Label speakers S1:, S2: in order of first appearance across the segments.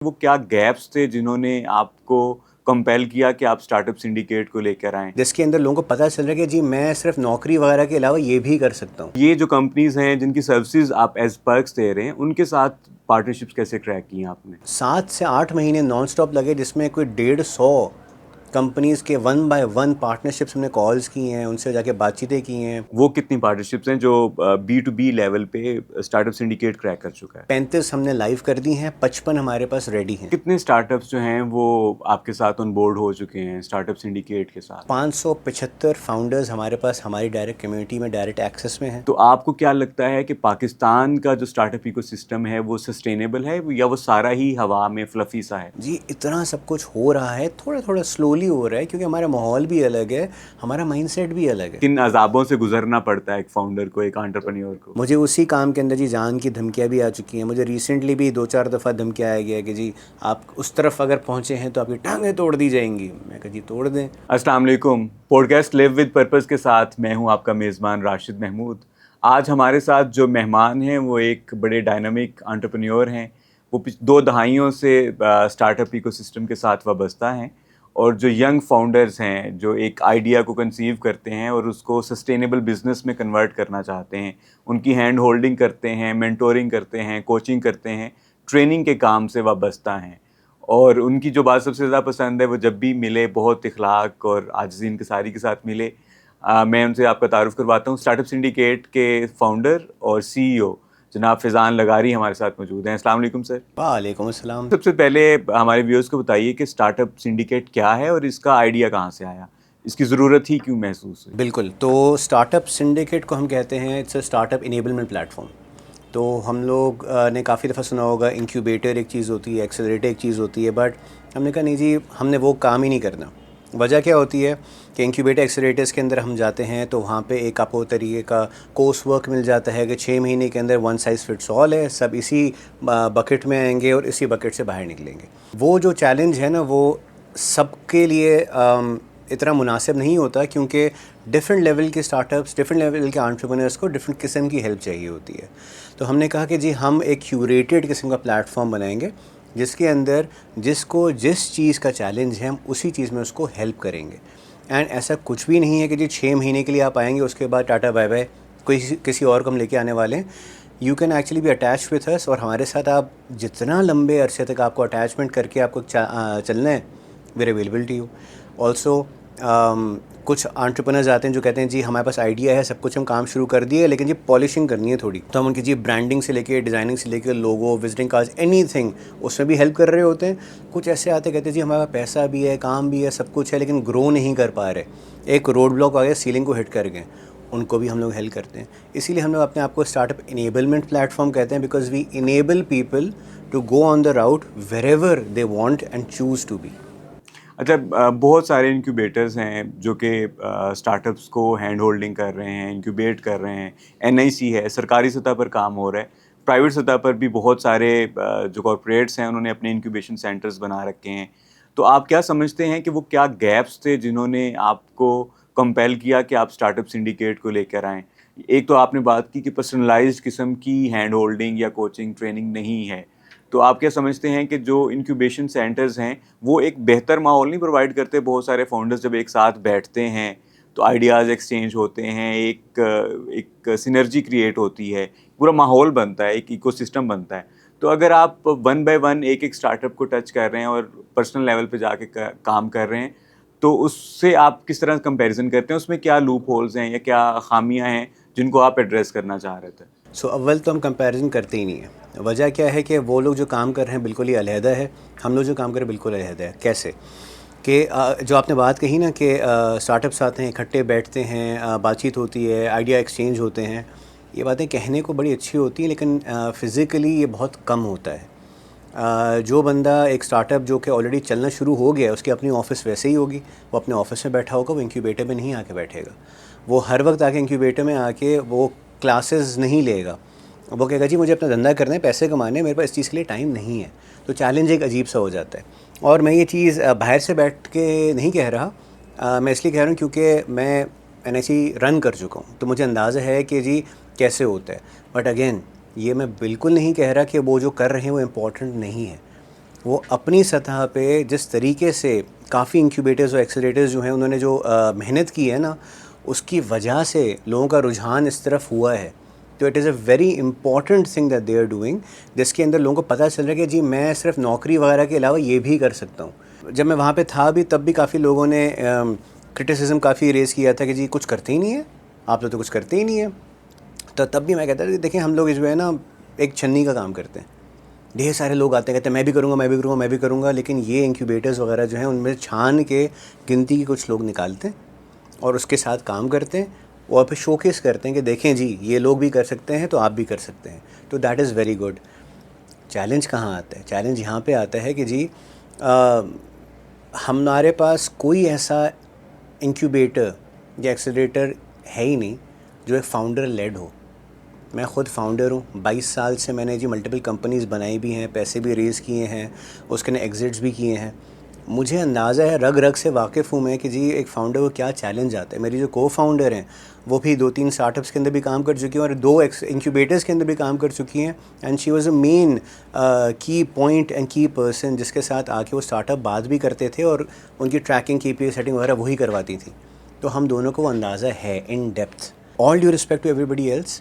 S1: وہ کیا گیپس تھے جنہوں نے آپ کو کمپیل کیا کہ آپ اسٹارٹ اپ سنڈیکیٹ کو لے کر آئیں؟
S2: جس کے اندر لوگوں کو پتہ چل رہا ہے کہ جی میں صرف نوکری وغیرہ کے علاوہ یہ بھی کر سکتا ہوں.
S1: یہ جو کمپنیز ہیں جن کی سروسز آپ ایز پرکس دے رہے ہیں ان کے ساتھ پارٹنرشپس کیسے ٹریک کی ہیں آپ نے؟
S2: 7 سے 8 مہینے نان سٹاپ لگے، جس میں کوئی 150 کمپنیز کے 1 بائی 1 پارٹنرشپس ہم نے کالز کی ہیں، ان سے جا کے بات چیتیں کی ہیں.
S1: وہ کتنی پارٹنرشپس ہیں جو بی ٹو بی لیول پہ اسٹارٹ اپ سنڈیکیٹ کریک کر چکا ہے؟
S2: 35 ہم نے لائیو کر دی ہیں، 55 ہمارے پاس ریڈی ہیں.
S1: کتنے اسٹارٹ اپس جو ہیں وہ آپ کے ساتھ آن بورڈ ہو چکے ہیں اسٹارٹ اپ سنڈیکیٹ کے ساتھ؟
S2: 575 فاؤنڈرز ہمارے پاس ہماری ڈائریکٹ کمیونٹی میں ڈائریکٹ ایکسیس میں ہیں.
S1: تو آپ کو کیا لگتا ہے کہ پاکستان کا جو اسٹارٹ اپ ایکو سسٹم ہے وہ سسٹینیبل ہے یا وہ سارا ہی ہوا میں فلفی سا ہے؟
S2: جی اتنا سب کچھ ہو رہا ہے، تھوڑا تھوڑا سلولی ہو رہا ہے، کیونکہ ہمارا ماحول بھی الگ ہے، ہمارا مائنڈ سیٹ بھی الگ ہے.
S1: کن عذابوں سے گزرنا پڑتا ہے ایک فاؤنڈر کو، ایک انٹرپرینیور کو؟
S2: مجھے اسی کام کے اندر جی جان کی دھمکیاں بھی آ چکی ہیں. مجھے ریسنٹلی بھی 2-4 دفعہ دھمکیاں آیا گیا کہ جی آپ اس طرف اگر پہنچے ہیں تو آپ کی ٹانگیں توڑ دی جائیں گی. میں کہا جی توڑ دیں.
S1: السلام علیکم. Podcast live with purpose کے ساتھ میں ہوں آپ کا میزبان راشد محمود. آج ہمارے ساتھ جو مہمان ہیں وہ ایک بڑے ڈائنامک انٹرپرینیور ہیں. وہ 2 دہائیوں سے اسٹارٹ اپ ایکو سسٹم کے ساتھ وابستہ ہیں، اور جو ینگ فاؤنڈرز ہیں جو ایک آئیڈیا کو کنسیو کرتے ہیں اور اس کو سسٹینیبل بزنس میں کنورٹ کرنا چاہتے ہیں، ان کی ہینڈ ہولڈنگ کرتے ہیں، مینٹورنگ کرتے ہیں، کوچنگ کرتے ہیں، ٹریننگ کے کام سے وابستہ ہیں. اور ان کی جو بات سب سے زیادہ پسند ہے وہ جب بھی ملے بہت اخلاق اور عاجزی انکساری کے ساتھ ملے. میں ان سے آپ کا تعارف کرواتا ہوں. اسٹارٹ اپ سنڈیکیٹ کے فاؤنڈر اور سی ای او جناب فیضان لغاری ہمارے ساتھ موجود ہیں. السلام علیکم سر.
S2: وعلیکم السلام.
S1: سب سے پہلے ہمارے ویورز کو بتائیے کہ اسٹارٹ اپ سنڈیکیٹ کیا ہے اور اس کا آئیڈیا کہاں سے آیا، اس کی ضرورت ہی کیوں محسوس ہوئی؟
S2: بالکل، تو اسٹارٹ اپ سنڈیکیٹ کو ہم کہتے ہیں it's a start up enablement platform. تو ہم لوگ نے کافی دفعہ سنا ہوگا انکیوبیٹر ایک چیز ہوتی ہے، ایکسلریٹر ایک چیز ہوتی ہے، بٹ ہم نے کہا نہیں جی ہم نے وہ کام ہی نہیں کرنا. وجہ کیا ہوتی ہے کہ انکیوبیٹر ایکسلریٹرس کے اندر ہم جاتے ہیں تو وہاں پہ ایک آپ کو طریقے کا کورس ورک مل جاتا ہے کہ 6 مہینے کے اندر 1 سائز فٹس آل ہے، سب اسی بکٹ میں آئیں گے اور اسی بکٹ سے باہر نکلیں گے. وہ جو چیلنج ہے نا وہ سب کے لیے اتنا مناسب نہیں ہوتا، کیونکہ ڈفرینٹ لیول کے اسٹارٹ اپس، ڈفرینٹ لیول کے انٹرپرینرس کو ڈفرینٹ قسم کی ہیلپ چاہیے ہوتی ہے. تو ہم نے کہا کہ جی ہم ایک کیوریٹڈ قسم کا پلیٹ فارم بنائیں گے جس کے اندر جس کو جس چیز کا چیلنج ہے ہم اسی چیز میں اس کو ہیلپ کریں گے. اینڈ ایسا کچھ بھی نہیں ہے کہ جی 6 مہینے کے لیے آپ آئیں گے اس کے بعد ٹاٹا بائی بائی، کسی اور کو ہم لے کے آنے والے ہیں. You can actually be attached with us, اور ہمارے ساتھ آپ جتنا لمبے عرصے تک آپ کو اٹیچمنٹ کر کے آپ کو چلنا ہے we're available to you. Also کچھ انٹرپرینرز آتے ہیں جو کہتے ہیں جی ہمارے پاس آئیڈیا ہے، سب کچھ ہم کام شروع کر دیے لیکن جی پالشنگ کرنی ہے تھوڑی. تو ہم ان کی جی برانڈنگ سے لے کے ڈیزائننگ سے لے کے لوگو، وزٹنگ کارڈز، اینی تھنگ اس میں بھی ہیلپ کر رہے ہوتے ہیں. کچھ ایسے آتے کہتے ہیں جی ہمارے پاس پیسہ بھی ہے، کام بھی ہے، سب کچھ ہے لیکن گرو نہیں کر پا رہے، ایک روڈ بلاک آ گیا، سیلنگ کو ہٹ کر گئے. ان کو بھی ہم لوگ ہیلپ کرتے ہیں. اسی لیے ہم لوگ اپنے آپ کو start up enablement platform کہتے ہیں، because we enable people to go on the route wherever they want and choose to be.
S1: اچھا، بہت سارے انکیوبیٹرز ہیں جو کہ اسٹارٹ اپس کو ہینڈ ہولڈنگ کر رہے ہیں، انکیوبیٹ کر رہے ہیں. NIC ہے، سرکاری سطح پر کام ہو رہا ہے. پرائیویٹ سطح پر بھی بہت سارے جو کارپوریٹس ہیں انہوں نے اپنے انکیوبیشن سینٹرز بنا رکھے ہیں. تو آپ کیا سمجھتے ہیں کہ وہ کیا گیپس تھے جنہوں نے آپ کو کمپیل کیا کہ آپ اسٹارٹ اپ سنڈیکیٹ کو لے کر آئیں؟ ایک تو آپ نے بات کی کہ پرسنلائزڈ قسم کی ہینڈ ہولڈنگ یا کوچنگ ٹریننگ نہیں ہے. تو آپ کیا سمجھتے ہیں کہ جو انکیوبیشن سینٹرز ہیں وہ ایک بہتر ماحول نہیں پرووائڈ کرتے؟ بہت سارے فاؤنڈرز جب ایک ساتھ بیٹھتے ہیں تو آئیڈیاز ایکسچینج ہوتے ہیں، ایک سینرجی کریٹ ہوتی ہے، پورا ماحول بنتا ہے، ایک ایکو سسٹم بنتا ہے. تو اگر آپ 1 بائی 1 ایک اسٹارٹ اپ کو ٹچ کر رہے ہیں اور پرسنل لیول پہ جا کے کام کر رہے ہیں تو اس سے آپ کس طرح کمپیریزن کرتے ہیں؟ اس میں کیا لوپ ہولز ہیں یا کیا خامیاں ہیں جن کو آپ ایڈریس کرنا چاہ رہے تھے؟
S2: اول تو ہم کمپیریزن کرتے ہی نہیں ہیں. وجہ کیا ہے کہ وہ لوگ جو کام کر رہے ہیں بالکل ہی علیحدہ ہے، ہم لوگ جو کام کر رہے ہیں بالکل علیحدہ ہے. کیسے کہ جو آپ نے بات کہی نا کہ اسٹارٹ اپس آتے ہیں، اکٹھے بیٹھتے ہیں، بات چیت ہوتی ہے، آئیڈیا ایکسچینج ہوتے ہیں. یہ باتیں کہنے کو بڑی اچھی ہوتی ہیں لیکن فزیکلی یہ بہت کم ہوتا ہے. جو بندہ ایک اسٹارٹ اپ جو کہ آلریڈی چلنا شروع ہو گیا ہے اس کی اپنی آفس ویسے ہی ہوگی، وہ اپنے آفس میں بیٹھا ہوگا، وہ انکیوبیٹر میں نہیں آ کے بیٹھے گا. وہ ہر وقت آ کے انکیوبیٹر میں آ کے وہ کلاسز نہیں لے گا. وہ کہے گا جی مجھے اپنا دھندا کرنا ہے، پیسے کمانے ہیں، میرے پاس اس چیز کے لیے ٹائم نہیں ہے. تو چیلنج ایک عجیب سا ہو جاتا ہے. اور میں یہ چیز باہر سے بیٹھ کے نہیں کہہ رہا، میں اس لیے کہہ رہا ہوں کیونکہ میں NIC رن کر چکا ہوں تو مجھے اندازہ ہے کہ جی کیسے ہوتا ہے. بٹ اگین یہ میں بالکل نہیں کہہ رہا کہ وہ جو کر رہے ہیں وہ امپورٹنٹ نہیں ہے. وہ اپنی سطح پہ جس طریقے سے کافی انکیوبیٹرز اور ایکسیلریٹرز جو ہیں انہوں نے جو محنت کی ہے نا, اس کی وجہ سے لوگوں کا رجحان اس طرف ہوا ہے. تو it is a very important thing that they are doing, جس کے اندر لوگوں کو پتہ چل رہا ہے کہ جی میں صرف نوکری وغیرہ کے علاوہ یہ بھی کر سکتا ہوں. جب میں وہاں پہ تھا بھی تب بھی کافی لوگوں نے کرٹیسزم کافی ریز کیا تھا کہ جی کچھ کرتے ہی نہیں ہے, آپ لوگ تو کچھ کرتے ہی نہیں ہیں. تو تب بھی میں کہتا تھا کہ دیکھیں ہم لوگ جو ہے نا ایک چھنی کا کام کرتے ہیں. ڈھیر سارے لوگ آتے ہیں کہتے ہیں میں بھی کروں گا میں بھی کروں گا میں بھی کروں گا, لیکن یہ انکیوبیٹرز وغیرہ جو ہیں ان میں چھان کے گنتی کے کچھ لوگ نکالتے ہیں اور اس کے ساتھ کام کرتے ہیں اور پھر شوکیس کرتے ہیں کہ دیکھیں جی یہ لوگ بھی کر سکتے ہیں تو آپ بھی کر سکتے ہیں. تو that is very good. Challenge کہاں آتا ہے؟ چیلنج یہاں پہ آتا ہے کہ جی ہمارے پاس کوئی ایسا انکیوبیٹر یا ایکسیلریٹر ہے ہی نہیں جو ایک فاؤنڈر لیڈ ہو. میں خود فاؤنڈر ہوں, 22 سال سے میں نے جی ملٹیپل کمپنیز بنائی بھی ہیں, پیسے بھی ریز کیے ہیں, اس کے نے ایگزٹس بھی کیے ہیں. مجھے اندازہ ہے, رگ رگ سے واقف ہوں میں کہ جی ایک فاؤنڈر کو کیا چیلنج آتا ہے. میری جو کو فاؤنڈر ہیں وہ بھی 2-3 اسٹارٹ اپس کے اندر بھی کام کر چکی ہیں اور 2 انکیوبیٹرز کے اندر بھی کام کر چکی ہیں, اینڈ شی واز اے مین کی پوائنٹ اینڈ کی پرسن جس کے ساتھ آ کے وہ اسٹارٹ اپ بات بھی کرتے تھے اور ان کی ٹریکنگ کی پی آئی سیٹنگ وغیرہ وہی کرواتی تھی. تو ہم دونوں کو وہ اندازہ ہے in depth. All due respect to everybody else,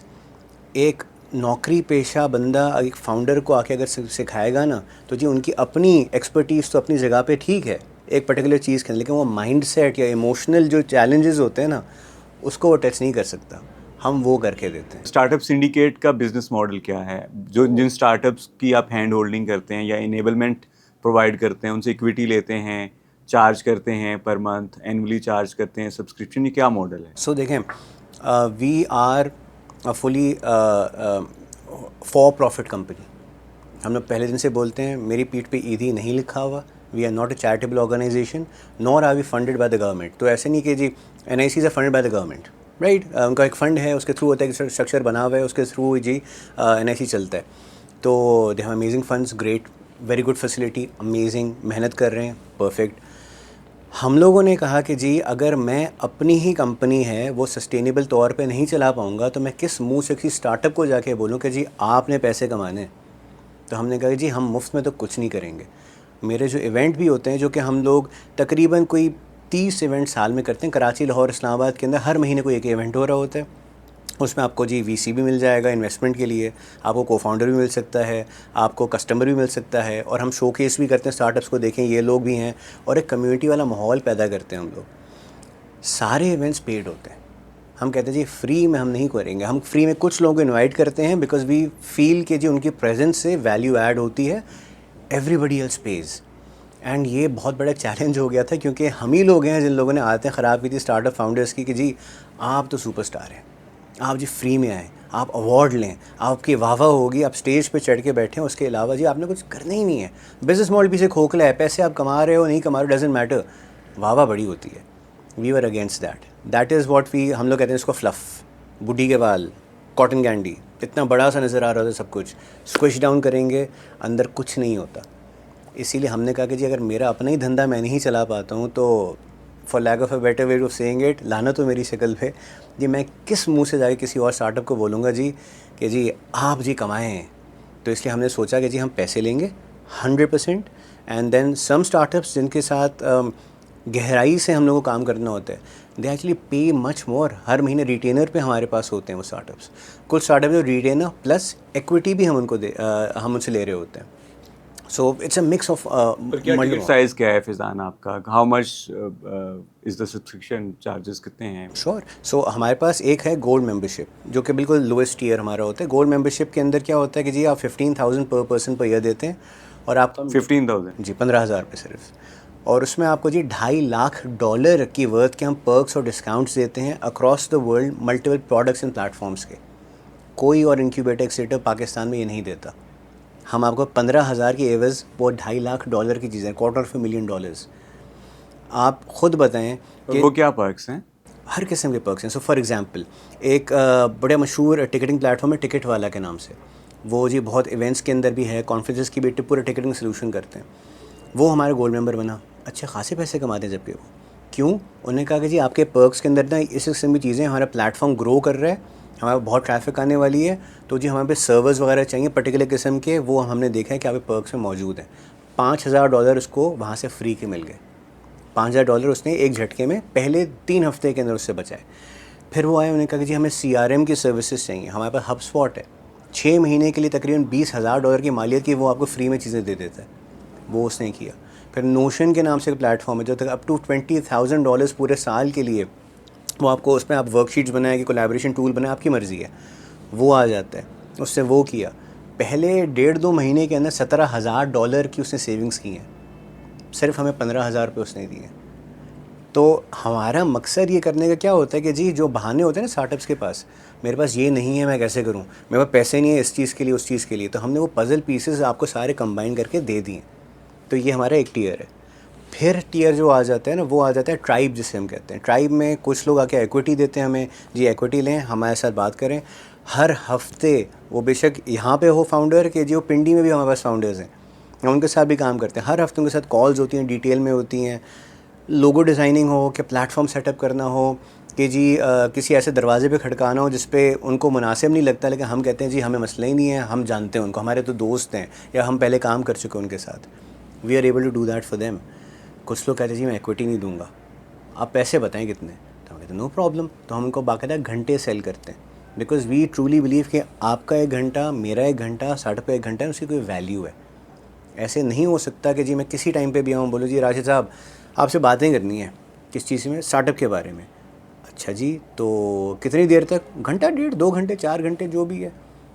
S2: ایک نوکری پیشہ بندہ ایک فاؤنڈر کو آ کے اگر سکھائے گا نا تو جی ان کی اپنی ایکسپرٹیز تو اپنی جگہ پہ ٹھیک ہے ایک پرٹیکولر چیز کے, لیکن وہ مائنڈ سیٹ یا ایموشنل جو چیلنجز ہوتے ہیں نا اس کو وہ ٹچ نہیں کر سکتا. ہم وہ کر کے دیتے ہیں.
S1: اسٹارٹ اپ سنڈیکیٹ کا بزنس ماڈل کیا ہے؟ جن اسٹارٹ اپس کی آپ ہینڈ ہولڈنگ کرتے ہیں یا انیبلمنٹ پرووائڈ کرتے ہیں, ان سے اکویٹی لیتے ہیں, چارج کرتے ہیں پر منتھ, اینولی چارج کرتے ہیں, سبسکرپشن, یہ کیا ماڈل ہے؟
S2: سو دیکھیں, we are fully for profit company. ہم لوگ پہلے دن سے بولتے ہیں, میری پیٹھ پہ ایدھی نہیں لکھا ہوا. We are not a charitable organisation nor are we funded by the government. تو ایسے نہیں کہ جی این آئی سیز are funded by the government, right. ان کا ایک فنڈ ہے, اس کے تھرو ہوتا ہے کہ اسٹرکچر بنا ہوا ہے, اس کے تھرو جی این آئی سی چلتا ہے. تو they have amazing funds, great, very good facility, amazing, محنت کر رہے ہیں, پرفیکٹ. ہم لوگوں نے کہا کہ جی اگر میں اپنی ہی کمپنی ہے وہ سسٹینیبل طور پہ نہیں چلا پاؤں گا تو میں کس منہ سے کسی اسٹارٹ اپ کو جا کے بولوں کہ جی آپ نے پیسے کمانے. تو ہم نے کہا کہ جی ہم مفت میں تو کچھ نہیں کریں گے. میرے جو ایونٹ بھی ہوتے ہیں جو کہ ہم لوگ تقریباً کوئی 30 ایونٹ سال میں کرتے ہیں, کراچی, لاہور, اسلام آباد کے اندر ہر مہینے کوئی ایک ایونٹ ہو رہا ہوتا ہے. اس میں آپ کو جی وی سی بھی مل جائے گا انویسٹمنٹ کے لیے, آپ کو کو فاؤنڈر بھی مل سکتا ہے, آپ کو کسٹمر بھی مل سکتا ہے, اور ہم شو کیس بھی کرتے ہیں اسٹارٹ اپس کو, دیکھیں یہ لوگ بھی ہیں, اور ایک کمیونٹی والا ماحول پیدا کرتے ہیں ہم لوگ. سارے ایونٹس پیڈ ہوتے ہیں. ہم کہتے ہیں جی فری میں ہم نہیں کریں گے. ہم فری میں کچھ لوگوں کو انوائٹ کرتے ہیں بیکاز وی فیل کہ جی ان کی پریزنس سے ویلیو ایڈ ہوتی ہے. Everybody else pays. And یہ بہت بڑا چیلنج ہو گیا تھا کیونکہ ہم ہی لوگ ہیں جن لوگوں نے عادتیں خراب کی تھی اسٹارٹ اپ فاؤنڈرس کی کہ جی آپ تو سپر اسٹار ہیں, آپ جی فری میں آئیں, آپ ایوارڈ لیں, آپ کی واہ واہ ہوگی, آپ اسٹیج پہ چڑھ کے بیٹھیں, اس کے علاوہ جی آپ نے کچھ کرنا ہی نہیں ہے. بزنس ماڈل پیچھے کھوکھلا ہے, پیسے آپ کما رہے ہو نہیں کما رہے ہو ڈزنٹ میٹر, واہ واہ بڑی ہوتی ہے. We were against that. That is what we, ہم لوگ کہتے ہیں اس کو فلف, بڈھی کے بال, کاٹن کینڈی, اتنا بڑا سا نظر آ رہا ہوتا ہے سب کچھ, اسکوش ڈاؤن کریں گے اندر کچھ نہیں ہوتا. اسی لیے ہم نے کہا کہ جی اگر میرا اپنا ہی دھندا میں نہیں چلا پاتا ہوں تو for lack of a better way of saying it, لعنت ہو میری شکل پہ, جی میں کس منہ سے جا کے کسی اور اسٹارٹ اپ کو بولوں گا جی کہ جی آپ جی کمائیں ہیں. تو اس لیے ہم نے سوچا کہ جی ہم پیسے لیں گے 100%, and then some start ups جن کے ساتھ گہرائی سے ہم لوگوں کو کام کرنا ہوتا ہے, دے ایکچولی پے مچ مور. ہر مہینے ریٹینر پہ ہمارے پاس ہوتے ہیں وہ اسٹارٹ اپس. کچھ اسٹارٹ اپ جو ریٹینر پلس ایکویٹی بھی ہم ان سے لے رہے ہوتے ہیں. So it's a mix of.
S1: Ticket size کیا ہے فیضان آپ کا؟ How much is the subscription charges کتنے ہیں؟
S2: شور. سو ہمارے پاس ایک ہے گولڈ ممبرشپ جو کہ بالکل لوئسٹ ٹیئر ہمارا ہوتا ہے. گولڈ ممبرشپ کے اندر کیا ہوتا ہے کہ جی آپ 15,000 پر پرسن پر ایئر دیتے ہیں, اور آپ
S1: 15,000
S2: جی 15,000 پہ صرف, اور اس میں آپ کو جی $2.5 کی ورتھ کے ہم پرکس اور ڈسکاؤنٹس دیتے ہیں across the world, multiple products and platforms کے. کوئی اور انکیوبیٹر ایکسیلیٹر پاکستان میں یہ نہیں دیتا. ہم آپ کو 15,000 کی ایوز وہ $2.5 کی چیزیں, $250,000. آپ خود بتائیں کہ
S1: وہ کیا پرکس ہیں؟
S2: ہر قسم کے پرکس ہیں. سو فار ایگزامپل ایک بڑے مشہور ٹکٹنگ پلیٹ فارم ہے ٹکٹ والا کے نام سے, وہ جی بہت ایونٹس کے اندر بھی ہے, کانفرنسز کی بھی پورے ٹکٹنگ سلوشن کرتے ہیں. وہ ہمارے گولڈ ممبر بنا, اچھے خاصے پیسے کماتے ہیں. جبکہ وہ کیوں, انہوں نے کہا کہ جی آپ کے پرکس کے اندر نا اس قسم کی چیزیں, ہمارا پلیٹ فارم گرو کر رہا ہے, ہمارا بہت ٹریفک آنے والی ہے, تو جی ہمارے پہ سرورز وغیرہ چاہیے پرٹیکولر قسم کے, وہ ہم نے دیکھا ہے کہ آپ کے پرکس میں موجود ہیں. $5,000 اس کو وہاں سے فری کے مل گئے. $5,000 اس نے ایک جھٹکے میں پہلے 3 ہفتے کے اندر اس سے بچائے. پھر وہ آئے, انہوں نے کہا کہ جی ہمیں CRM کی سروسز چاہیے, ہمارے پاس ہب اسپاٹ ہے, 6 مہینے کے لیے تقریباً $20,000 کی مالیت کی وہ آپ کو فری میں چیزیں دے دیتا ہے. وہ اس نے کیا. پھر نوشن کے نام سے ایک پلیٹ فارم ہے جو تک اپ ٹو $20,000 پورے سال کے لیے وہ آپ کو, اس میں آپ ورک شیٹس بنائیں کہ کولیبریشن ٹول بنائیں, آپ کی مرضی ہے, وہ آ جاتا ہے. اس سے وہ کیا. پہلے 1.5-2 مہینے کے اندر $17,000 کی اس نے سیونگس کی ہیں, صرف ہمیں $15,000 اس نے دیے. تو ہمارا مقصد یہ کرنے کا کیا ہوتا ہے کہ جی جو بہانے ہوتے ہیں نا اسٹارٹ اپس کے پاس, میرے پاس یہ نہیں ہے میں کیسے کروں, میرے پاس پیسے نہیں ہیں اس چیز کے لیے اس چیز کے لیے, تو ہم نے وہ پزل پیسز آپ کو سارے کمبائن کر کے دے دیے. تو یہ ہمارا ایک ٹیئر ہے. پھر ٹیئر جو آ جاتا ہے نا, وہ آ جاتا ہے ٹرائب, جسے ہم کہتے ہیں. ٹرائب میں کچھ لوگ آ کے ایکویٹی دیتے ہیں ہمیں, جی ایکویٹی لیں, ہمارے ساتھ بات کریں. ہر ہفتے وہ بے شک یہاں پہ ہو فاؤنڈر کہ جو پنڈی میں بھی ہمارے پاس فاؤنڈرز ہیں, ہم ان کے ساتھ بھی کام کرتے ہیں. ہر ہفتے ان کے ساتھ کالز ہوتی ہیں, ڈیٹیل میں ہوتی ہیں. لوگو ڈیزائننگ ہو, کہ پلیٹ فارم سیٹ اپ کرنا ہو, کہ جی کسی ایسے دروازے پہ کھڑکانا ہو جس پہ ان کو مناسب نہیں لگتا, لیکن ہم کہتے ہیں جی ہمیں مسئلہ ہی نہیں ہے, ہم جانتے ہیں ان کو, ہمارے تو دوست ہیں یا ہم پہلے کام کر چکے ان کے ساتھ. We are able to do that for them. کچھ لوگ کہتے ہیں جی میں ایکویٹی نہیں دوں گا, آپ پیسے بتائیں کتنے, تو ہم کہتے ہیں نو پرابلم. تو ہم ان کو باقاعدہ گھنٹے سیل کرتے ہیں, بیکاز وی ٹرولی بلیو کہ آپ کا 1 گھنٹہ, میرا 1 گھنٹہ, اسٹارٹ اپ کا 1 گھنٹہ ہے, اس کی کوئی ویلیو ہے. ایسے نہیں ہو سکتا کہ جی میں کسی ٹائم پہ بھی آؤں, بولو جی راشد صاحب آپ سے باتیں کرنی ہیں کس چیز میں, اسٹارٹ اپ کے بارے میں. اچھا جی تو کتنی دیر تک, گھنٹہ 1.5, 2 گھنٹے, 4 گھنٹے, جو بھی ہے.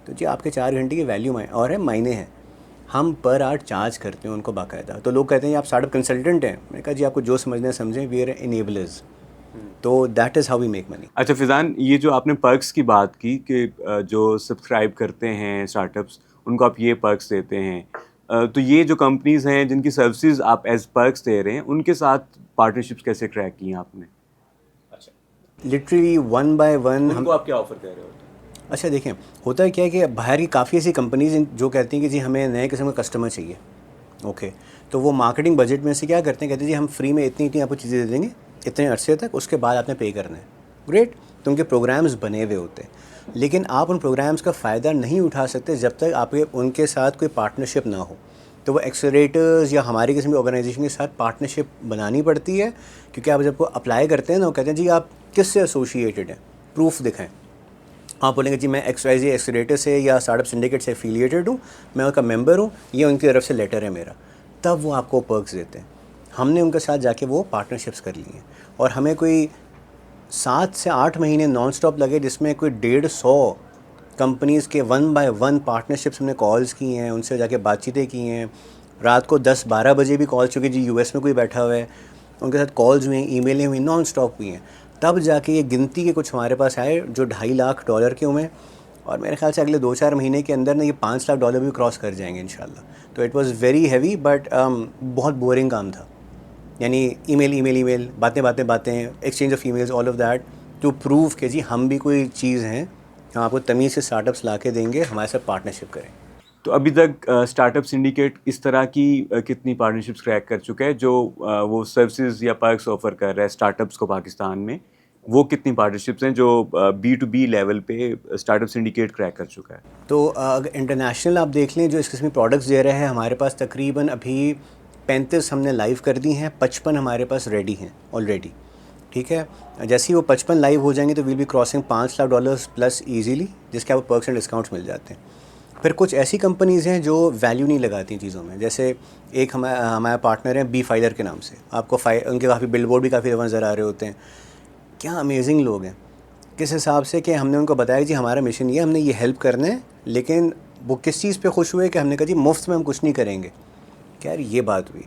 S2: تو جی آپ کے 4 گھنٹے کی ویلیو اور ہے, معنی ہیں. ہم پر آر چارج کرتے ہیں ان کو باقاعدہ. تو لوگ کہتے ہیں آپ اسٹارٹ اپ کنسلٹنٹ ہیں, میں نے کہا جی آپ کو جو سمجھنا ہے سمجھیں, وی آر انیبلرز. تو that is how we make money.
S1: اچھا فیضان, یہ جو آپ نے پرکس کی بات کی کہ جو سبسکرائب کرتے ہیں اسٹارٹ اپس ان کو آپ یہ پرکس دیتے ہیں, تو یہ جو کمپنیز ہیں جن کی سروسز آپ ایز پرکس دے رہے ہیں, ان کے ساتھ پارٹنرشپس کیسے کریک کی ہیں آپ نے؟
S2: لٹرلی 1 by 1
S1: ان کو آپ کیا آفر کر رہے ہوتے ہیں؟
S2: اچھا دیکھیں, ہوتا ہے کیا ہے کہ باہر کی کافی ایسی کمپنیز ہیں جو کہتی ہیں کہ جی ہمیں نئے قسم کا کسٹمر چاہیے. اوکے, تو وہ مارکیٹنگ بجٹ میں سے کیا کرتے ہیں, کہتے ہیں جی ہم فری میں اتنی آپ کو چیزیں دے دیں گے اتنے عرصے تک, اس کے بعد آپ نے پے کرنا ہے. گریٹ. تو ان کے پروگرامز بنے ہوئے ہوتے ہیں, لیکن آپ ان پروگرامز کا فائدہ نہیں اٹھا سکتے جب تک آپ کے ان کے ساتھ کوئی پارٹنرشپ نہ ہو. تو وہ ایکسلریٹرز یا ہماری قسم کی آرگنائزیشن کے ساتھ پارٹنرشپ بنانی پڑتی ہے, کیونکہ آپ جب کو اپلائی کرتے ہیں نا, وہ کہتے ہیں جی آپ کس سے ایسوسیٹیڈ ہیں, پروف دکھائیں. آپ بولیں گے جی میں XYZ ایکسلریٹر سے یا اسٹارٹ اپ سنڈیکیٹ سے ایفیلیٹڈ ہوں, میں ان کا ممبر ہوں, یہ ان کی طرف سے لیٹر ہے میرا, تب وہ آپ کو پرکس دیتے ہیں. ہم نے ان کے ساتھ جا کے وہ پارٹنرشپس کر لی ہیں, اور ہمیں کوئی 7 سے 8 مہینے نان اسٹاپ لگے, جس میں کوئی 150 کمپنیز کے 1 by 1 پارٹنرشپس ہم نے کالز کی ہیں, ان سے جا کے بات چیتیں کی ہیں. رات کو 10-12 بجے بھی کال, چونکہ جی US میں کوئی بیٹھا ہوا ہے, ان کے ساتھ کالز ہوئی ہیں, ای میلیں ہوئی, نان اسٹاپ ہوئی ہیں. تب جا کے یہ گنتی کے کچھ ہمارے پاس آئے جو $2.5 لاکھ کے ہوئے, اور میرے خیال سے اگلے 2-4 مہینے کے اندر نا یہ $5 لاکھ بھی کراس کر جائیں گے انشاءاللہ. تو it was very heavy, but بہت بورنگ کام تھا. یعنی ای میل, باتیں, exchange of emails, all of that to prove کہ جی ہم بھی کوئی چیز ہیں, ہم آپ کو تمیز سے اسٹارٹ اپس لا کے دیں گے, ہمارے ساتھ پارٹنرشپ کریں.
S1: تو ابھی تک اسٹارٹ اپ سنڈیکیٹ اس طرح کی کتنی پارٹنرشپس کریک کر چکا ہے جو وہ سروسز یا پرکس آفر کر رہا ہے اسٹارٹ اپس کو پاکستان میں؟ وہ کتنی پارٹنرشپس ہیں جو B2B لیول پہ اسٹارٹ اپ سنڈیکیٹ کریک کر چکا ہے؟
S2: تو اگر انٹرنیشنل آپ دیکھ لیں جو اس قسم کے پروڈکٹس دے رہے ہیں, ہمارے پاس تقریباً ابھی 35 ہم نے لائیو کر دی ہیں, 55 ہمارے پاس ریڈی ہیں آلریڈی. ٹھیک ہے, جیسے ہی وہ 55 لائیو ہو جائیں گے تو we'll be crossing $5 lakh plus easily, جس کے آپ پرکس اینڈ ڈسکاؤنٹس مل جاتے ہیں. پھر کچھ ایسی کمپنیز ہیں جو ویلیو نہیں لگاتی چیزوں میں, جیسے ایک ہمارا پارٹنر ہے بی فائلر کے نام سے, آپ کو ان کے کافی بل بورڈ بھی کافی نظر آ رہے ہوتے ہیں. کیا امیزنگ لوگ ہیں, کس حساب سے کہ ہم نے ان کو بتایا جی ہمارا مشن یہ, ہم نے یہ ہیلپ کرنا ہے, لیکن وہ کس چیز پہ خوش ہوئے کہ ہم نے کہا جی مفت میں ہم کچھ نہیں کریں گے. کیا یار یہ بات ہوئی,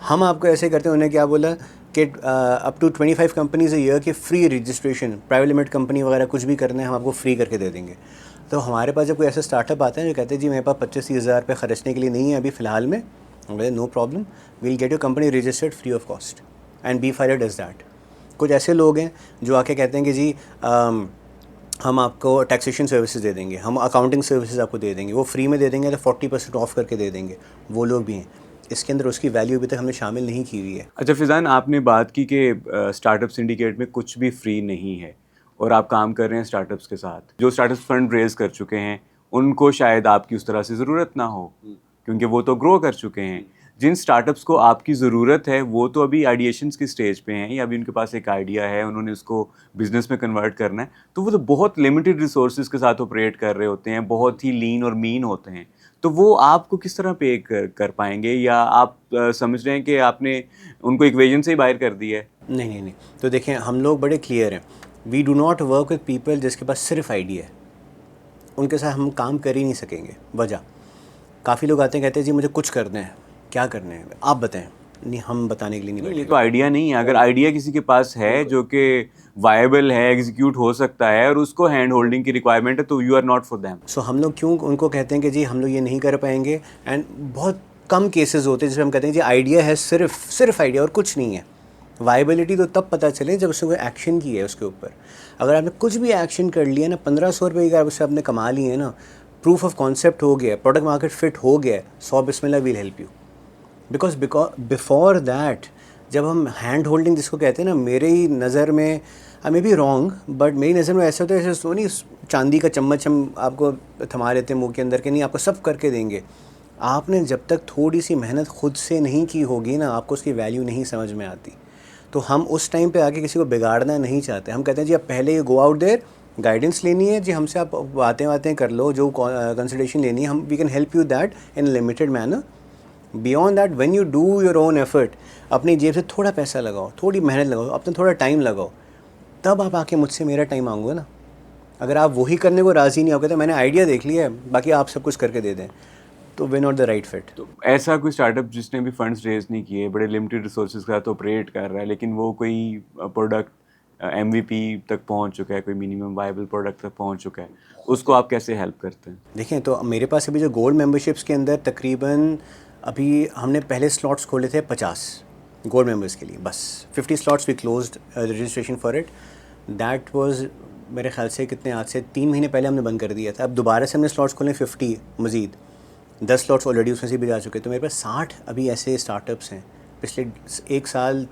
S2: ہم آپ کو ایسے کرتے ہیں. انہوں نے کیا بولا کہ up to 25 companies a year کی free registration, private limited company وغیرہ کچھ بھی کرنا ہے ہم آپ کو فری کر کے دے دیں گے. تو ہمارے پاس جب کوئی ایسا اسٹارٹ اپ آتا ہے جو کہتے ہیں جی میرے پاس 25-30 ہزار روپے خرچنے کے لیے نہیں ہے ابھی فی الحال میں, no problem, we'll get your company registered free of cost, and be filer does that. کچھ ایسے لوگ ہیں جو آ کے کہتے ہیں کہ جی ہم آپ کو ٹیکسیشن سروسز دے دیں گے, ہم اکاؤنٹنگ سروسز آپ کو دے دیں گے, وہ فری میں دے دیں گے تو 40% آف کر کے دے دیں گے. وہ لوگ بھی ہیں, اس کے اندر اس کی ویلیو ابھی تک ہم نے شامل نہیں کی ہوئی ہے.
S1: اچھا فیضان, آپ نے بات کی کہ اسٹارٹ اپ سنڈیکیٹ میں کچھ بھی فری نہیں ہے, اور آپ کام کر رہے ہیں اسٹارٹ اپس کے ساتھ جو اسٹارٹ اپس فنڈ ریز کر چکے ہیں, ان کو شاید آپ کی اس طرح سے ضرورت نہ ہو کیونکہ وہ تو گرو کر چکے ہیں. جن اسٹارٹ اپس کو آپ کی ضرورت ہے وہ تو ابھی آئیڈیشنس کی اسٹیج پہ ہیں، یا ابھی ان کے پاس ایک آئیڈیا ہے، انہوں نے اس کو بزنس میں کنورٹ کرنا ہے، تو وہ تو بہت لمیٹڈ ریسورسز کے ساتھ آپریٹ کر رہے ہوتے ہیں، بہت ہی لین اور مین ہوتے ہیں. تو وہ آپ کو کس طرح پے کر پائیں گے، یا آپ سمجھ رہے ہیں کہ آپ نے ان کو ایکویژن سے ہی باہر کر دیا ہے؟
S2: نہیں. تو دیکھیں ہم لوگ بڑے کلیئر ہیں. We do not work with people جس کے پاس صرف آئیڈیا ہے. ان کے ساتھ ہم کام کر ہی نہیں سکیں گے. وجہ کافی لوگ آتے ہیں کہتے ہیں جی مجھے کچھ کرنا ہے. کیا کرنا ہے آپ بتائیں. نہیں ہم بتانے کے لیے نہیں
S1: یہ
S2: بیٹھے.
S1: تو آئیڈیا نہیں ہے. اگر آئیڈیا کسی کے پاس ہے جو کہ وائبل ہے، ایگزیکیوٹ ہو سکتا ہے، اور اس کو ہینڈ ہولڈنگ کی ریکوائرمنٹ ہے، تو you are not for them.
S2: So ہم لوگ کیوں ان کو کہتے ہیں کہ جی ہم لوگ یہ نہیں کر پائیں گے. اینڈ بہت کم کیسز ہوتے ہیں جس میں ہم کہتے ہیں جی آئیڈیا ہے، صرف آئیڈیا اور کچھ نہیں ہے. وائبلٹی تو تب پتہ چلے جب اس نے کوئی ایکشن کی ہے اس کے اوپر. اگر آپ نے کچھ بھی ایکشن کر لیا نا، 1500 روپئے کی اگر اس سے آپ نے کما لیے ہیں نا، پروف آف کانسیپٹ ہو گیا، پروڈکٹ مارکیٹ فٹ ہو گیا، 100 بسم اللہ well help you. Because before that جب ہم ہینڈ ہولڈنگ جس کو کہتے ہیں نا، میری نظر میں آئی مے بی رانگ بٹ میری نظر میں ایسا ہوتا ہے جیسے نہیں چاندی کا چمچ ہم آپ کو تھما لیتے ہیں منہ کے اندر کہ نہیں آپ کو سب کر کے دیں گے. آپ نے جب تک تھوڑی سی محنت خود سے نہیں کی ہوگی نا، آپ کو اس کی ویلیو نہیں سمجھ میں آتی. تو ہم اس ٹائم پہ آ کے کسی کو بگاڑنا نہیں چاہتے. ہم کہتے ہیں جی اب پہلے یہ گو آؤٹ دیر، گائیڈنس لینی ہے جی ہم سے، آپ باتیں کر لو، جو کنسلٹیشن لینی ہے ہم we can help you that in limited manner. Beyond that when you do your own effort, اپنی جیب سے تھوڑا پیسہ لگاؤ، تھوڑی محنت لگاؤ، اپنا تھوڑا ٹائم لگاؤ، تب آپ آ کے مجھ سے میرا ٹائم مانگو نا. اگر آپ وہی کرنے کو راضی نہیں ہو، کہتے ہیں میں نے آئیڈیا دیکھ لیا ہے باقی آپ سب کچھ کر کے دے دیں، تو we're not the right fit.
S1: تو ایسا کوئی اسٹارٹ اپ جس نے بھی فنڈس ریز نہیں کیے، بڑے لمیٹڈ ریسورسز کے ساتھ آپریٹ کر رہا ہے، لیکن وہ کوئی پروڈکٹ ایم وی پی تک پہنچ چکا ہے، کوئی منیمم وائبل پروڈکٹ تک پہنچ چکا ہے، اس کو آپ کیسے ہیلپ کرتے ہیں؟
S2: دیکھیں تو میرے پاس ابھی جو گولڈ ممبرشپس کے اندر تقریباً ابھی ہم نے پہلے سلاٹس کھولے تھے 50 گولڈ ممبرس کے لیے، بس 50 slots we closed registration for it. That was میرے خیال سے کتنے آج سے 3 مہینے پہلے ہم نے بند کر دیا تھا. اب دوبارہ سے ہم نے سلاٹس کھولے 50 مزید، 10 سلاٹس آلریڈی اس میں سے بھی جا چکے. تو میرے پاس 60 ابھی ایسے اسٹارٹ اپس ہیں پچھلے 1 سال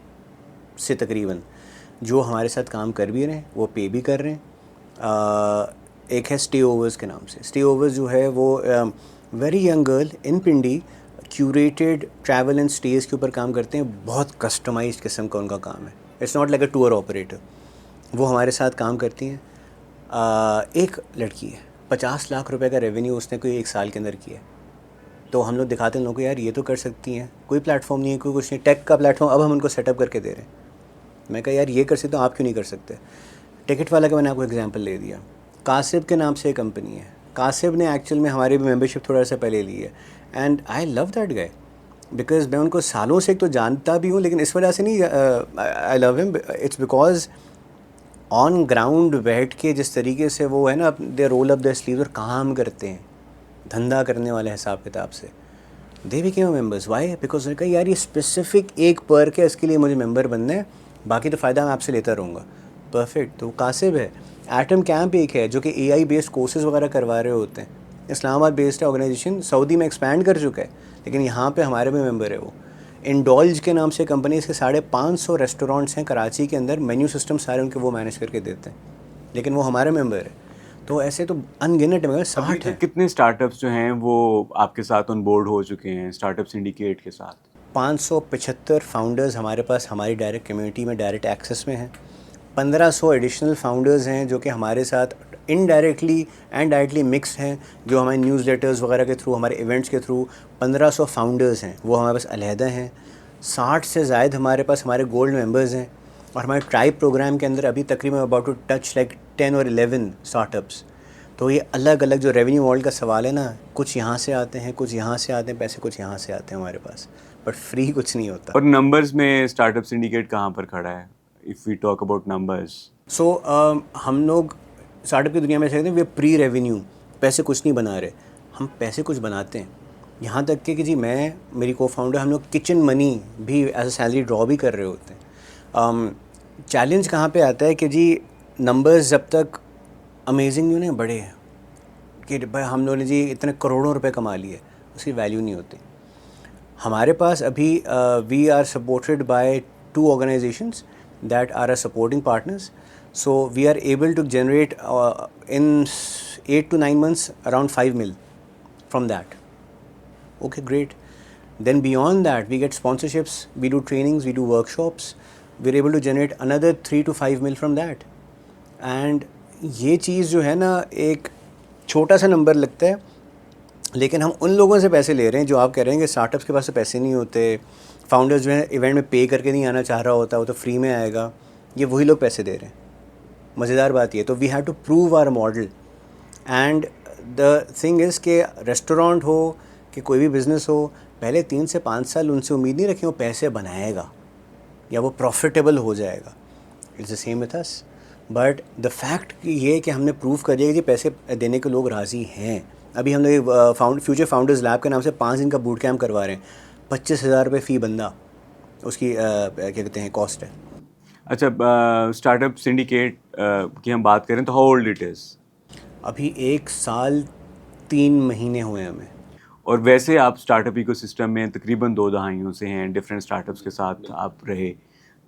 S2: سے تقریباً، جو ہمارے ساتھ کام کر بھی رہے ہیں، وہ پے بھی کر رہے ہیں. ایک ہے اسٹے اوورز کے نام سے. اسٹے اوورز جو ہے وہ very young girl in Pindi, curated travel and stays کے اوپر کام کرتے ہیں. بہت کسٹمائزڈ قسم کا ان کا کام ہے. It's not like a tour operator. وہ ہمارے ساتھ کام کرتی ہیں. ایک لڑکی ہے، 50 لاکھ روپے کا ریونیو اس نے کوئی 1 سال کے اندر کیا ہے. تو ہم لوگ دکھاتے ہیں لوگوں کو یار یہ تو کر سکتی ہیں، کوئی پلیٹ فارم نہیں ہے، کوئی کچھ نہیں، ٹیک کا پلیٹ فارم اب ہم ان کو سیٹ اپ کر کے دے رہے ہیں. میں کہا یار یہ کر سکتے ہو آپ کیوں نہیں کر سکتے. ٹکٹ والا کا میں نے آپ کو ایگزامپل لے دیا. کاسب کے نام سے ایک کمپنی ہے. کاسب نے ایکچوئل میں ہماری بھی ممبرشپ تھوڑا سا پہلے لی ہے. And I love that guy because میں ان کو سالوں سے ایک تو جانتا بھی ہوں، لیکن اس وجہ سے نہیں آئی لو ہم، اٹس بیکاز آن گراؤنڈ بیٹھ کے جس طریقے سے وہ ہے نا دے رول اپ دے سلیوز اور کام کرتے ہیں دھندا کرنے والے حساب کتاب سے. They became members. Why? Because نے کہا یار یہ اسپیسیفک ایک پرک ہے، اس کے لیے مجھے ممبر بننا ہے، باقی تو فائدہ میں آپ سے لیتا رہوں گا. پرفیکٹ. تو کاسب ہے. ایٹم کیمپ ایک ہے جو کہ اے آئی بیسڈ کورسز وغیرہ کروا رہے ہوتے ہیں. اسلام آباد بیسڈ ہے آرگنائزیشن، سعودی میں ایکسپینڈ کر چکا ہے، لیکن یہاں پہ ہمارے بھی ممبر ہے. وہ انڈولج کے نام سے کمپنی، اس کے 550 ریسٹورینٹس ہیں کراچی کے اندر. مینیو سسٹم سارے ان کے وہ مینیج کر کے دیتے ہیں، لیکن وہ ہمارے ممبر ہے. تو ایسے تو ان گنٹ مگر 60 ہیں.
S1: کتنے اسٹارٹ اپس جو ہیں وہ آپ کے ساتھ آن بورڈ ہو چکے ہیں اسٹارٹ اپ سنڈیکیٹ کے ساتھ؟
S2: 575 فاؤنڈرز ہمارے پاس ہماری ڈائریکٹ کمیونٹی میں ڈائریکٹ ایکسیس میں ہیں. 1500 ایڈیشنل فاؤنڈرز ہیں جو کہ ہمارے ساتھ انڈائریکٹلی اینڈ ڈائریکٹلی مکس ہیں، جو ہمارے نیوز لیٹرز وغیرہ کے تھرو، ہمارے ایونٹس کے تھرو 1500 فاؤنڈرز ہیں، وہ ہمارے پاس علیحدہ ہیں. 60 سے زائد ہمارے پاس ہمارے گولڈ ممبرز ہیں. اور ہمارے ٹرائب پروگرام کے اندر ابھی تقریباً اباؤٹ ٹو ٹچ لائک 10 اور 11 اسٹارٹ اپس. تو یہ الگ الگ جو ریونیو ماڈل کا سوال ہے نا، کچھ یہاں سے آتے ہیں، کچھ یہاں سے آتے ہیں پیسے، کچھ یہاں سے آتے ہیں ہمارے پاس، بٹ فری کچھ نہیں ہوتا.
S1: اور نمبرز میں اسٹارٹ اپ سنڈیکیٹ کہاں پر کھڑا ہے if we talk about numbers?
S2: So ہم لوگ اسٹارٹ اپ کی دنیا میں کہتے ہیں وی پری ریونیو، پیسے کچھ نہیں بنا رہے. ہم پیسے کچھ بناتے ہیں، یہاں تک کہ جی میں میری کو فاؤنڈر ہم لوگ کچن منی بھی ایز اے سیلری ڈرا بھی کر رہے ہوتے ہیں. چیلنج کہاں پہ آتا ہے کہ جی نمبرز جب تک امیزنگ نہیں بڑے ہیں کہ بھائی ہم لوگوں نے جی اتنے کروڑوں روپے کما لیے، اس کی ویلیو نہیں ہوتی. ہمارے پاس ابھی we are supported by 2 organizations that are a supporting partners. So we are able to generate in 8 to 9 months around 5 mil from that. Okay great. Then beyond that, we get sponsorships, we do trainings, we do workshops, we're able to generate another 3 to 5 mil from that. And یہ چیز جو ہے نا ایک چھوٹا سا number لگتا ہے, لیکن ہم ان لوگوں سے پیسے لے رہے ہیں جو آپ کہہ رہے ہیں کہ اسٹارٹ اپس کے پاس تو پیسے نہیں ہوتے, فاؤنڈرز جو ہیں ایونٹ میں پے کر کے نہیں آنا چاہ رہا ہوتا, وہ تو فری میں آئے گا, یہ وہی لوگ پیسے دے رہے ہیں. مزیدار بات یہ, تو we have to prove our model. And the thing is کہ ریسٹورانٹ ہو کہ کوئی بھی بزنس ہو, پہلے 3 سے 5 سال ان سے امید نہیں رکھیں وہ پیسے بنائے گا یا وہ پروفیٹیبل ہو جائے گا. It's the same with us. But the fact یہ کہ ہم نے پروف کر دیا کہ پیسے دینے کے لوگ راضی ہیں. ابھی ہم نے فیوچر فاؤنڈرز لیب کے نام سے 5 دن کا بوٹ کیمپ کروا رہے ہیں, 25,000 روپے فی بندہ اس کی کیا کہتے ہیں کاسٹ ہے.
S1: اچھا, اسٹارٹ اپ سنڈیکیٹ کی ہم بات کریں تو ہاؤ اولڈ اٹ از؟
S2: ابھی 1 سال 3 مہینے ہوئے ہمیں. اور
S1: ویسے آپ اسٹارٹ اپ ایکو سسٹم میں تقریباً 2 دہائیوں سے ہیں, ڈفرینٹ اسٹارٹ اپس کے ساتھ آپ رہے.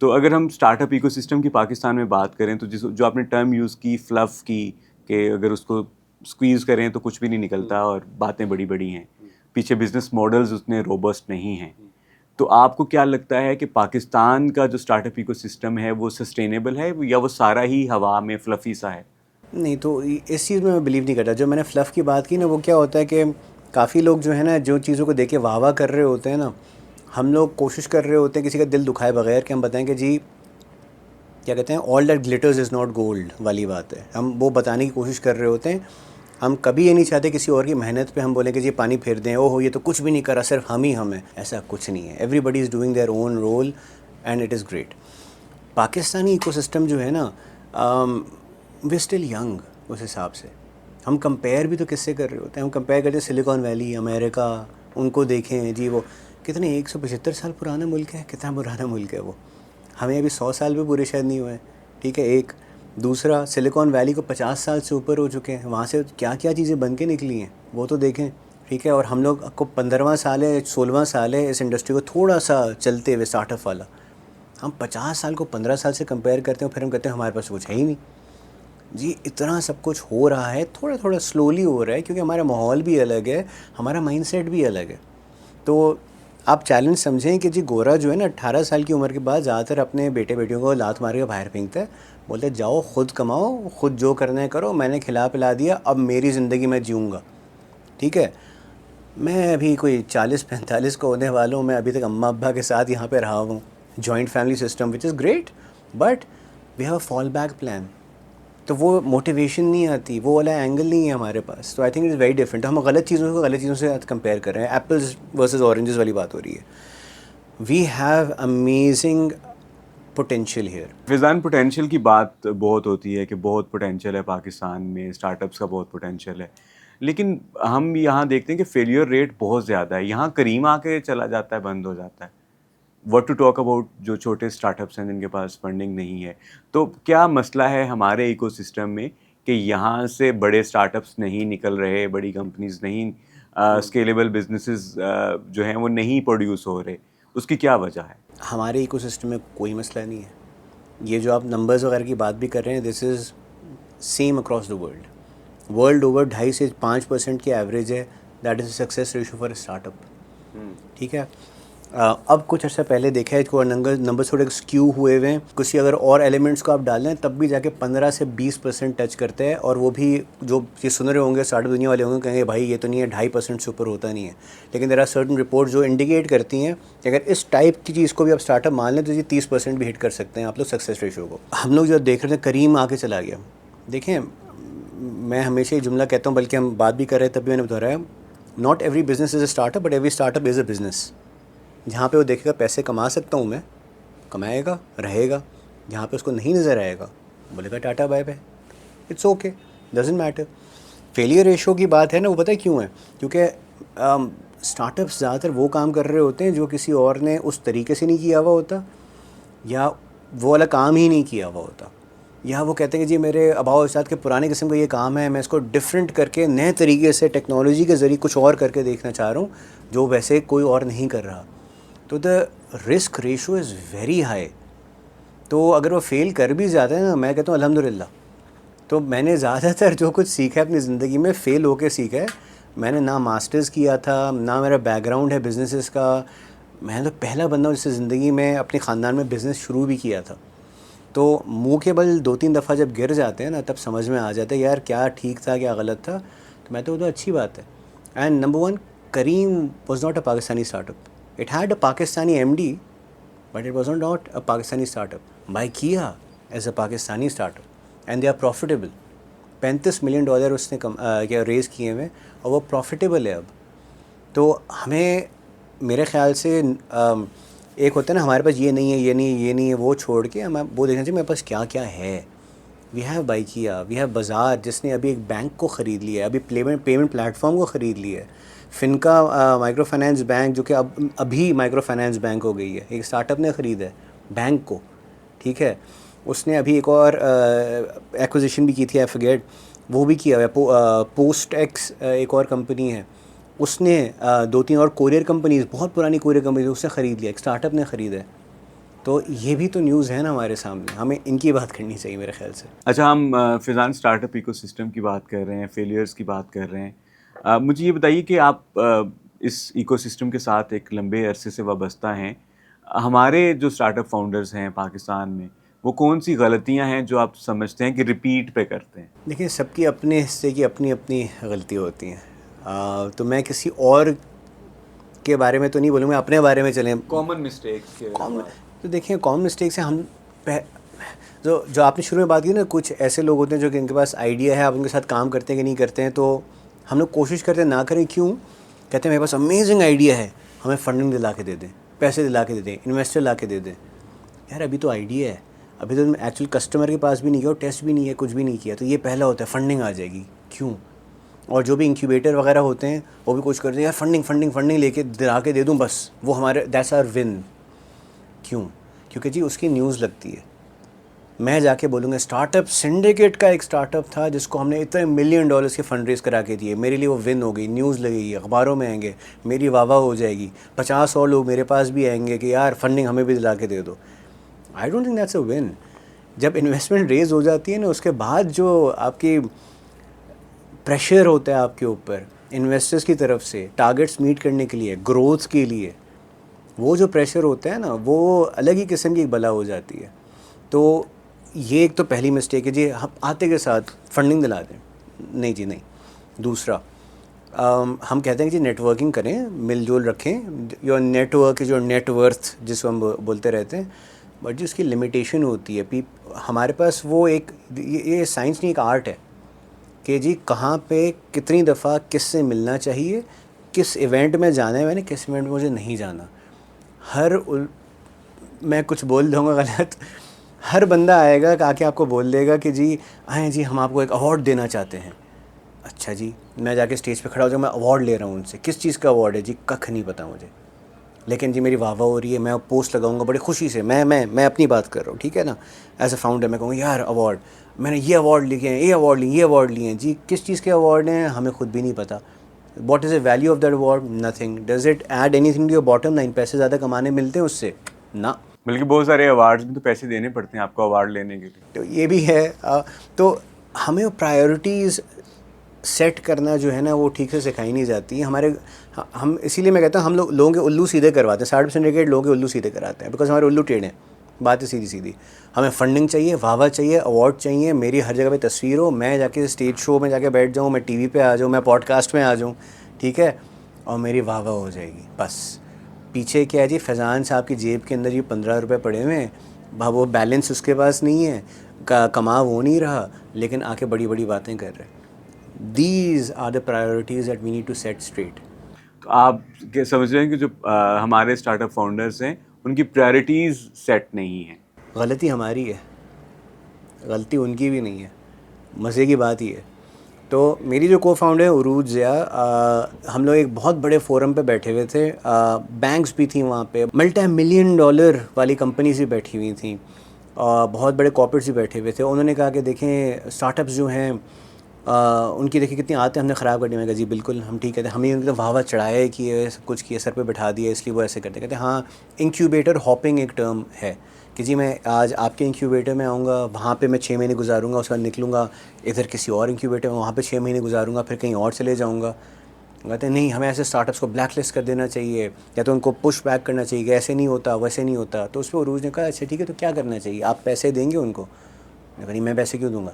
S1: تو اگر ہم اسٹارٹ اپ ایکو سسٹم کی پاکستان میں بات کریں تو جو آپ نے ٹرم یوز کی فلف کی, کہ اگر اس کو اسکویز کریں تو کچھ بھی نہیں نکلتا اور باتیں بڑی بڑی ہیں, پیچھے بزنس ماڈلز اتنے روبسٹ نہیں ہیں, تو آپ کو کیا لگتا ہے کہ پاکستان کا جو اسٹارٹ اپ ایکو سسٹم ہے وہ سسٹینیبل ہے یا وہ سارا ہی ہوا میں فلفی سا ہے؟
S2: نہیں, تو اس چیز میں بلیو نہیں کرتا. جو میں نے فلف کی بات کی نا, وہ کیا ہوتا ہے کہ کافی لوگ جو ہے نا جو چیزوں کو دیکھ کے واہ واہ کر رہے ہوتے ہیں نا, ہم لوگ کوشش کر رہے ہوتے ہیں کسی کا دل دکھائے بغیر کہ ہم بتائیں کہ جی کیا کہتے ہیں all that glitters is not gold والی بات ہے. ہم وہ بتانے کی کوشش کر رہے ہوتے ہیں. ہم کبھی یہ نہیں چاہتے کسی اور کی محنت پہ ہم بولیں کہ جی پانی پھیر دیں, او ہو یہ تو کچھ بھی نہیں کرا, صرف ہم ہی ہم ہیں. ایسا کچھ نہیں ہے. Everybody is doing their own role and it is great. Pakistani ecosystem جو ہے نا, وی اسٹل ینگ. اس حساب سے ہم کمپیئر بھی تو کس سے کر رہے ہوتے ہیں؟ ہم کمپیئر کرتے ہیں سلیکان ویلی, امریکہ, ان کو دیکھیں جی وہ کتنے 175 سال پرانا ملک ہے, کتنا پرانا ملک ہے وہ. ہمیں ابھی 100 سال بھی پورے شاید نہیں ہوئے, ٹھیک ہے. ایک دوسرا سلیکان ویلی کو 50 سال سے اوپر ہو چکے ہیں, وہاں سے کیا کیا چیزیں بن کے نکلی ہیں وہ تو دیکھیں, ٹھیک ہے. اور ہم لوگ کو 15واں سال ہے 16واں سال ہے اس انڈسٹری کو تھوڑا سا چلتے ہوئے اسٹارٹ اپ والا. ہم 50 سال کو 15 سال سے کمپیئر کرتے ہیں, پھر ہم کہتے ہیں ہمارے پاس کچھ ہے ہی نہیں. جی اتنا سب کچھ ہو رہا ہے, تھوڑا تھوڑا سلولی ہو رہا ہے, کیونکہ ہمارا ماحول بھی الگ ہے, ہمارا مائنڈ سیٹ بھی الگ ہے. تو آپ چیلنج سمجھیں کہ جی گورا جو ہے نا 18 سال کی عمر کے بعد زیادہ تر اپنے بیٹے بیٹیوں کو لات مار کے باہر پھینکتا ہے, بولتے ہیں جاؤ خود کماؤ, خود جو کرنا ہے کرو, میں نے کھلا پلا دیا, اب میری زندگی میں جیوں گا. ٹھیک ہے, میں ابھی کوئی 40-45 کو ہونے والا ہوں, میں ابھی تک اماں ابا کے ساتھ یہاں پہ رہا ہوں, joint family system which is great, but we have a fallback plan. تو وہ موٹیویشن نہیں آتی, وہ والا اینگل نہیں ہے ہمارے پاس. تو I think it is very different. ہم غلط چیزوں کو غلط چیزوں سے کمپیئر کر رہے ہیں, ایپلز ورسز اورنجز والی بات ہو رہی ہے. We have amazing potential here.
S1: Faizan, potential کی بات بہت ہوتی ہے کہ بہت پوٹینشیل ہے پاکستان میں, اسٹارٹ اپس کا بہت پوٹینشیل ہے, لیکن ہم یہاں دیکھتے ہیں کہ فیلیئر ریٹ بہت زیادہ ہے. یہاں کریم آ کے چلا جاتا ہے, بند ہو جاتا ہے. واٹ ٹو ٹاک اباؤٹ جو چھوٹے اسٹارٹ اپس ہیں جن کے پاس فنڈنگ نہیں ہے. تو کیا مسئلہ ہے ہمارے ایکو سسٹم میں کہ یہاں سے بڑے اسٹارٹ اپس نہیں نکل رہے, بڑی کمپنیز نہیں, اسکیلیبل بزنسز جو ہیں وہ نہیں پروڈیوس ہو رہے؟ اس کی کیا وجہ ہے؟
S2: ہمارے ایکو سسٹم میں کوئی مسئلہ نہیں ہے. یہ جو آپ نمبرز وغیرہ کی بات بھی کر رہے ہیں, this is same across the world. World over 2.5 سے 5% کی ایوریج ہے, that is a success ratio for a start up. ٹھیک ہے. اب کچھ عرصہ پہلے دیکھا ہے کہ نمبر تھوڑے اسکیو ہوئے ہوئے ہیں, کچھ اگر اور ایلیمنٹس کو آپ ڈالیں تب بھی جا کے 15 سے 20% ٹچ کرتے ہیں. اور وہ بھی جو یہ سن رہے ہوں گے اسٹارٹ اپ دنیا والے ہوں گے, کہیں گے بھائی یہ تو نہیں ہے, 2.5% سے اوپر ہوتا نہیں ہے. لیکن دیر آر سرٹن رپورٹ جو انڈیکیٹ کرتی ہیں کہ اگر اس ٹائپ کی چیز کو بھی آپ اسٹارٹ اپ مان لیں تو یہ 30% بھی ہٹ کر سکتے ہیں آپ لوگ سکسیس ریشو کو. ہم لوگ جو دیکھ رہے تھے کریم آ کے چلا گیا. دیکھیں میں ہمیشہ یہ جملہ کہتا ہوں, بلکہ ہم بات بھی کر رہے ہیں تب بھی میں نے بتایا, not every business is a start up but every start up is a business. جہاں پہ وہ دیکھے گا پیسے کما سکتا ہوں میں, کمائے گا, رہے گا. جہاں پہ اس کو نہیں نظر آئے گا بولے گا tata bye bye, it's okay, doesn't matter. Failure ratio کی بات ہے نا, وہ پتہ ہے کیوں ہے؟ کیونکہ اسٹارٹ اپس زیادہ تر وہ کام کر رہے ہوتے ہیں جو کسی اور نے اس طریقے سے نہیں کیا ہوا ہوتا, یا وہ والا کام ہی نہیں کیا ہوا ہوتا, یا وہ کہتے ہیں کہ جی میرے آباء و اجداد کے پرانے قسم کا یہ کام ہے, میں اس کو ڈفرینٹ کر کے نئے طریقے سے ٹیکنالوجی کے ذریعے کچھ اور کر کے دیکھنا چاہ رہا ہوں جو ویسے کوئی اور نہیں کر رہا. تو the risk ratio is very high. تو اگر وہ فیل کر بھی جاتا ہے نا, میں کہتا ہوں الحمدللہ. تو میں نے زیادہ تر جو کچھ سیکھا ہے اپنی زندگی میں فیل ہو کے سیکھا ہے. میں نے نہ ماسٹرز کیا تھا، نہ میرا بیک گراؤنڈ ہے بزنسز کا. میں تو پہلا بندہ ہوں جس سے زندگی میں اپنے خاندان میں بزنس شروع بھی کیا تھا. تو منہ کے بل 2-3 دفعہ جب گر جاتے ہیں نا تب سمجھ میں آ جاتا ہے یار کیا ٹھیک تھا کیا غلط تھا. تو میں تو اچھی بات ہے. And number 1، cream was not a Pakistani start up. It had a Pakistani M D but it was not a Pakistani start up. By کیا as a Pakistani start up and they are profitable. $35 million اس نے کیا ریز کیے ہوئے اور وہ profitable ہے اب. تو ہمیں میرے خیال سے ایک ہوتا ہے نا ہمارے پاس یہ نہیں ہے یہ نہیں ہے وہ چھوڑ کے ہمیں وہ دیکھنا چاہیے میرے پاس کیا کیا ہے. وی ہیو بائیکیا، وی ہیو بازار جس نے ابھی ایک بینک کو خرید لیا ہے، ابھی پیمنٹ پلیٹ فارم کو خرید لیا ہے. فنکا مائکرو فائنانس بینک جو کہ ابھی مائکرو فائنانس بینک ہو گئی ہے، ایک اسٹارٹ اپ نے خریدا ہے بینک کو. ٹھیک ہے، اس نے ابھی ایک اور ایکوزیشن بھی کی تھی، آئی فرگیٹ، وہ بھی کیا ہوا ہے. پوسٹ ایکس ایک اور کمپنی ہے، اس نے 2-3 اور کوریئر کمپنیز، بہت پرانی کوریئر کمپنیز اس نے خرید لیا، ایک اسٹارٹ اپ نے خریدا ہے. تو یہ بھی تو نیوز ہے نا ہمارے سامنے، ہمیں ان کی بات کرنی چاہیے میرے خیال سے.
S1: اچھا، ہم فیضان اسٹارٹ اپ ایکو سسٹم کی بات کر رہے ہیں، فیلیئرس کی بات کر رہے ہیں. مجھے یہ بتائیے کہ آپ اس ایکو سسٹم کے ساتھ ایک لمبے عرصے سے وابستہ ہیں. ہمارے جو اسٹارٹ اپ فاؤنڈرز ہیں پاکستان میں، وہ کون سی غلطیاں ہیں جو آپ سمجھتے ہیں کہ ریپیٹ پہ کرتے ہیں؟
S2: دیکھیں، سب کی اپنے حصے کی اپنی اپنی غلطی ہوتی ہیں. تو میں کسی اور کے بارے میں تو نہیں بولوں، میں اپنے بارے میں چلیں.
S1: کامن مسٹیکس
S2: تو دیکھیں کامن مسٹیکس ہیں. ہم جو آپ نے شروع میں بات کی نا، کچھ ایسے لوگ ہوتے ہیں جو کہ ان کے پاس آئیڈیا ہے، آپ ان کے ساتھ کام کرتے ہیں کہ نہیں کرتے ہیں. تو ہم لوگ کوشش کرتے ہیں نہ کریں. کیوں؟ کہتے ہیں میرے پاس امیزنگ آئیڈیا ہے، ہمیں فنڈنگ دلا کے دے دیں، پیسے دلا کے دے دیں، انویسٹر لا کے دے دیں. یار ابھی تو آئیڈیا ہے، ابھی تو ایکچوئل کسٹمر کے پاس بھی نہیں گیا اور ٹیسٹ بھی نہیں ہے، کچھ بھی نہیں کیا. تو یہ پہلا ہوتا ہے، فنڈنگ آ جائے گی. کیوں؟ اور جو بھی انکیوبیٹر وغیرہ ہوتے ہیں وہ بھی کچھ کرتے ہیں، یار فنڈنگ لے کے دلا کے دے دوں بس، وہ ہمارے دیٹس آر ون. کیوں؟ کیونکہ جی اس کی نیوز لگتی ہے. میں جا کے بولوں گا اسٹارٹ اپ سنڈیکیٹ کا ایک اسٹارٹ اپ تھا جس کو ہم نے اتنے $1 ملین کے فنڈ ریز کرا کے دیے، میرے لیے وہ ون ہو گئی. نیوز لگے گی، اخباروں میں آئیں گے، میری واہ واہ ہو جائے گی. 50 اور لوگ میرے پاس بھی آئیں گے کہ یار فنڈنگ ہمیں بھی دلا کے دے دو. I don't think that's a one. جب انویسٹمنٹ ریز ہو جاتی ہے نا، اس کے بعد جو آپ کی پریشر ہوتا ہے آپ کے اوپر انویسٹرز کی طرف سے ٹارگیٹس میٹ کرنے کے لیے، گروتھ کے لیے، وہ جو پریشر ہوتا ہے نا، وہ الگ ہی قسم کی ایک بلا ہو جاتی ہے. تو یہ ایک تو پہلی مسٹیک ہے جی، ہم آتے کے ساتھ فنڈنگ دلا دیں. نہیں جی نہیں. دوسرا، ہم کہتے ہیں کہ جی نیٹ ورکنگ کریں، مل جول رکھیں. یور نیٹ ورک جو نیٹ ورتھ جس کو ہم بولتے رہتے ہیں، بٹ جی اس کی لمیٹیشن ہوتی ہے. ہمارے پاس وہ ایک یہ سائنس نہیں، ایک آرٹ ہے کہ جی کہاں پہ کتنی دفعہ کس سے ملنا چاہیے، کس ایونٹ میں جانا ہے میں نے، کس ایونٹ میں مجھے نہیں جانا. میں کچھ بول دوں گا غلط، ہر بندہ آئے گا آ کے آپ کو بول دے گا کہ جی آئیں جی ہم آپ کو ایک ایوارڈ دینا چاہتے ہیں. اچھا جی، میں جا کے اسٹیج پہ کھڑا ہو جاؤں، میں ایوارڈ لے رہا ہوں ان سے. کس چیز کا ایوارڈ ہے جی؟ ککھ نہیں پتہ مجھے، لیکن جی میری واہ واہ ہو رہی ہے، میں پوسٹ لگاؤں گا بڑی خوشی سے. میں اپنی بات کر رہا ہوں، ٹھیک ہے نا. ایز اے فاؤنڈر میں کہوں گا یار ایوارڈ، میں نے یہ ایوارڈ لکھے ہیں، یہ ایوارڈ لیے ہیں. جی کس چیز کے ایوارڈ ہیں ہمیں خود بھی نہیں پتہ. What is a value of that award? Nothing. Does it add anything to your bottom line? پیسے زیادہ کمانے ملتے ہیں اس سے؟ نہ.
S1: بلکہ بہت سارے ایوارڈز میں تو پیسے دینے پڑتے ہیں آپ کو ایوارڈ لینے کے لیے.
S2: تو یہ بھی ہے. تو ہمیں پرائیورٹیز سیٹ کرنا جو ہے نا وہ ٹھیک سے سکھائی نہیں جاتی. ہم اسی لیے میں کہتا ہوں ہم لوگوں کے الو سیدھے کرواتے ہیں. اسٹارٹ اپ سنڈیکیٹ لوگوں کے الو سیدھے کراتے ہیں بیکاز ہمارے الو ٹیڑھے ہیں. بات ہے سیدھی. ہمیں فنڈنگ چاہیے، واہ واہ چاہیے، ایوارڈ چاہیے، میری ہر جگہ پہ تصویر ہو، میں جا کے اسٹیج شو میں جا کے بیٹھ جاؤں، میں ٹی وی پہ آ جاؤں، میں پوڈ کاسٹ میں آ جاؤں، ٹھیک ہے، اور میری واہ واہ ہو جائے گی بس. پیچھے کیا ہے جی، فیضان صاحب کی جیب کے اندر یہ 15 روپے پڑے ہوئے ہیں، وہ بیلنس اس کے پاس نہیں ہے، کما وہ نہیں رہا، لیکن آ کے بڑی بڑی باتیں کر رہے ہیں. These are the priorities that we need to set straight.
S1: تو آپ کیا سمجھ رہے ہیں کہ جو ہمارے اسٹارٹ اپ فاؤنڈرز ہیں ان کی پرائرٹیز سیٹ نہیں ہیں؟
S2: غلطی ہماری ہے، غلطی ان کی بھی نہیں ہے. مزے کی بات یہ ہے. تو میری جو کو فاؤنڈر ہے عروج ضیاء، ہم لوگ ایک بہت بڑے فورم پہ بیٹھے ہوئے تھے. بینکس بھی تھیں وہاں پہ، $1 ملین والی کمپنیز بھی بیٹھی ہوئی تھیں، بہت بڑے کارپوریٹس بھی بیٹھے ہوئے تھے. انہوں نے کہا کہ دیکھیں اسٹارٹ اپس جو ہیں ان کی دیکھیں کتنی عادتیں ہم نے خراب کر دی. میں کہا جی بالکل ہم ٹھیک کہتے ہیں، ہمیں ان کو واہ واہ چڑھایا کیے، سب کچھ کیا، سر پہ بٹھا دیا، اس لیے وہ ایسے کرتے. کہتے ہیں ہاں انکیوبیٹر ہاپنگ ایک ٹرم ہے کہ جی میں آج آپ کے انکیوبیٹر میں آؤں گا، وہاں پہ میں 6 مہینے گزاروں گا، اس کے بعد نکلوں گا ادھر کسی اور انکیوبیٹر میں، وہاں پہ 6 مہینے گزاروں گا، پھر کہیں اور چلے جاؤں گا. کہتے ہیں نہیں ہمیں ایسے اسٹارٹ اپس کو بلیک لسٹ کر دینا چاہیے یا تو ان کو پش بیک کرنا چاہیے کہ ایسے نہیں ہوتا ویسے نہیں ہوتا. تو اس پہ عروج نے کہا اچھا ٹھیک ہے تو کیا کرنا چاہیے, آپ پیسے دیں گے ان کو؟ میں کہا نہیں میں پیسے کیوں دوں گا.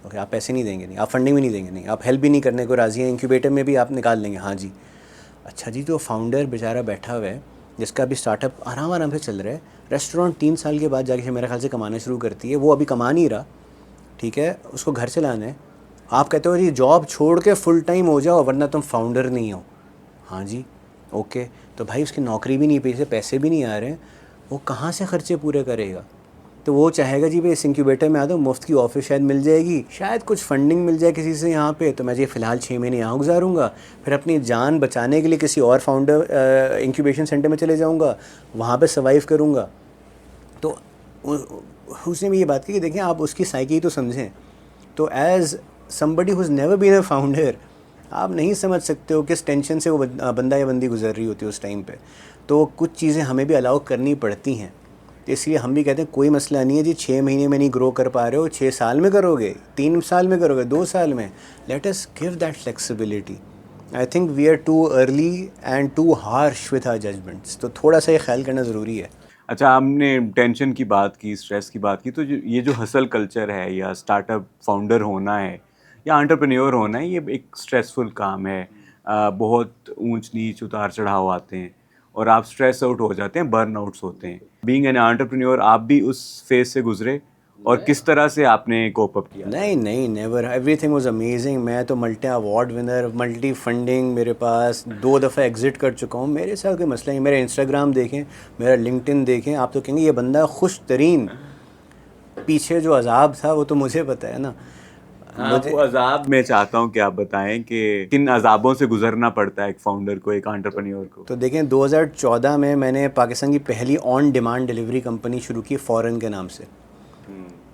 S2: اوکے آپ پیسے نہیں دیں گے, نہیں آپ فنڈنگ بھی نہیں دیں گے, نہیں آپ ہیلپ بھی نہیں کرنے کو راضی ہیں, انکیوبیٹر میں بھی آپ نکال لیں گے. ہاں جی. اچھا جی, تو فاؤنڈر بیچارہ بیٹھا ہوا ہے جس کا بھی اسٹارٹ اپ آرام سے چل رہا ہے, ریسٹورینٹ 3 سال کے بعد جا کے میرے خیال سے کمانا شروع کرتی ہے, وہ ابھی کما نہیں رہا, ٹھیک ہے, اس کو گھر چلانا ہے. آپ کہتے ہو جی جاب چھوڑ کے فل ٹائم ہو جاؤ ورنہ تم فاؤنڈر نہیں ہو. ہاں جی اوکے, تو بھائی اس کی نوکری بھی نہیں, پیسے بھی نہیں آ رہے ہیں, وہ کہاں سے خرچے پورے کرے گا؟ تو وہ چاہے گا جی بھائی اس انکیوبیٹر میں آ جاؤ, مفت کی آفس شاید مل جائے گی, شاید کچھ فنڈنگ مل جائے کسی سے یہاں پہ, تو میں جی فی الحال 6 مہینے یہاں گزاروں گا, پھر اپنی جان بچانے کے لیے کسی اور فاؤنڈر انکیوبیشن سینٹر میں چلے جاؤں گا, وہاں پہ سروائیو کروں گا. تو اس نے بھی یہ بات کی کہ دیکھیں آپ اس کی سائیکی تو سمجھیں. تو as somebody who's never been a founder, آپ نہیں سمجھ سکتے ہو کس ٹینشن سے وہ بندہ یا بندی گزر رہی ہوتی ہے اس ٹائم پہ. تو کچھ چیزیں ہمیں بھی الاؤ کرنی پڑتی ہیں, تو اس لیے ہم بھی کہتے ہیں کوئی مسئلہ نہیں ہے جی, 6 مہینے میں نہیں گرو کر پا رہے ہو, 6 سال میں کرو گے, 3 سال میں کرو گے, 2 سال میں, late us give that flexibility. I think we are too early and too harsh with our judgments. تو تھوڑا سا یہ خیال کرنا ضروری ہے.
S1: اچھا آپ نے ٹینشن کی بات کی, اسٹریس کی بات کی, تو یہ جو ہسل کلچر ہے یا اسٹارٹ اپ فاؤنڈر ہونا ہے یا انٹرپرینیور ہونا ہے, یہ ایک اسٹریسفل کام ہے. بہت اونچ نیچ اتار چڑھاؤ آتے ہیں اور آپ اسٹریس آؤٹ ہو جاتے ہیں, برن آؤٹس ہوتے ہیں. بینگ این انٹرپرینیور آپ بھی اس فیز سے گزرے اور کس طرح سے آپ نے کوپ اپ کیا؟
S2: نہیں never, every thing was amazing. میں تو multi award winner, multi funding میرے پاس, 2 دفعہ ایگزٹ کر چکا ہوں, میرے ساتھ کوئی مسئلہ نہیں. میرا انسٹاگرام دیکھیں, میرا لنکڈ ان دیکھیں, آپ تو کہیں گے یہ بندہ خوش ترین. پیچھے جو عذاب تھا وہ تو مجھے پتہ ہے نا.
S1: وہ عذاب میں چاہتا ہوں کہ آپ بتائیں کہ کن عذابوں سے گزرنا پڑتا ہے ایک فاؤنڈر کو, ایک انٹرپرینیور کو.
S2: تو دیکھیں 2014 میں نے پاکستان کی پہلی آن ڈیمانڈ ڈیلیوری کمپنی شروع کی فورن کے نام سے.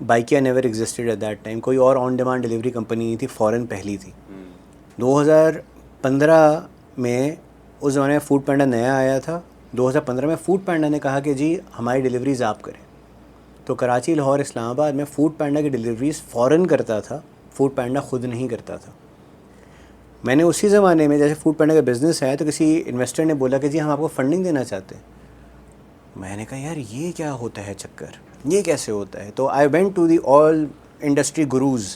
S2: Bykea never existed at that time, کوئی اور آن ڈیمانڈ ڈیلیوری کمپنی نہیں تھی, فورن پہلی تھی. 2015 میں اس زمانے میں فوڈ پینڈا نیا آیا تھا. 2015 میں فوڈ پینڈا نے کہا کہ جی ہماری ڈیلیوریز آپ کریں. تو کراچی, لاہور, اسلام آباد میں فوڈ پینڈا کی ڈیلیوریز فورن کرتا تھا, فوڈ پینڈا خود نہیں کرتا تھا. میں نے اسی زمانے میں جیسے فوڈ پینڈا کا بزنس ہے تو کسی انویسٹر نے بولا کہ جی ہم آپ کو فنڈنگ دینا چاہتے ہیں. میں نے کہا یار یہ کیا ہوتا ہے چکر, یہ کیسے ہوتا ہے؟ تو I went to the all industry gurus,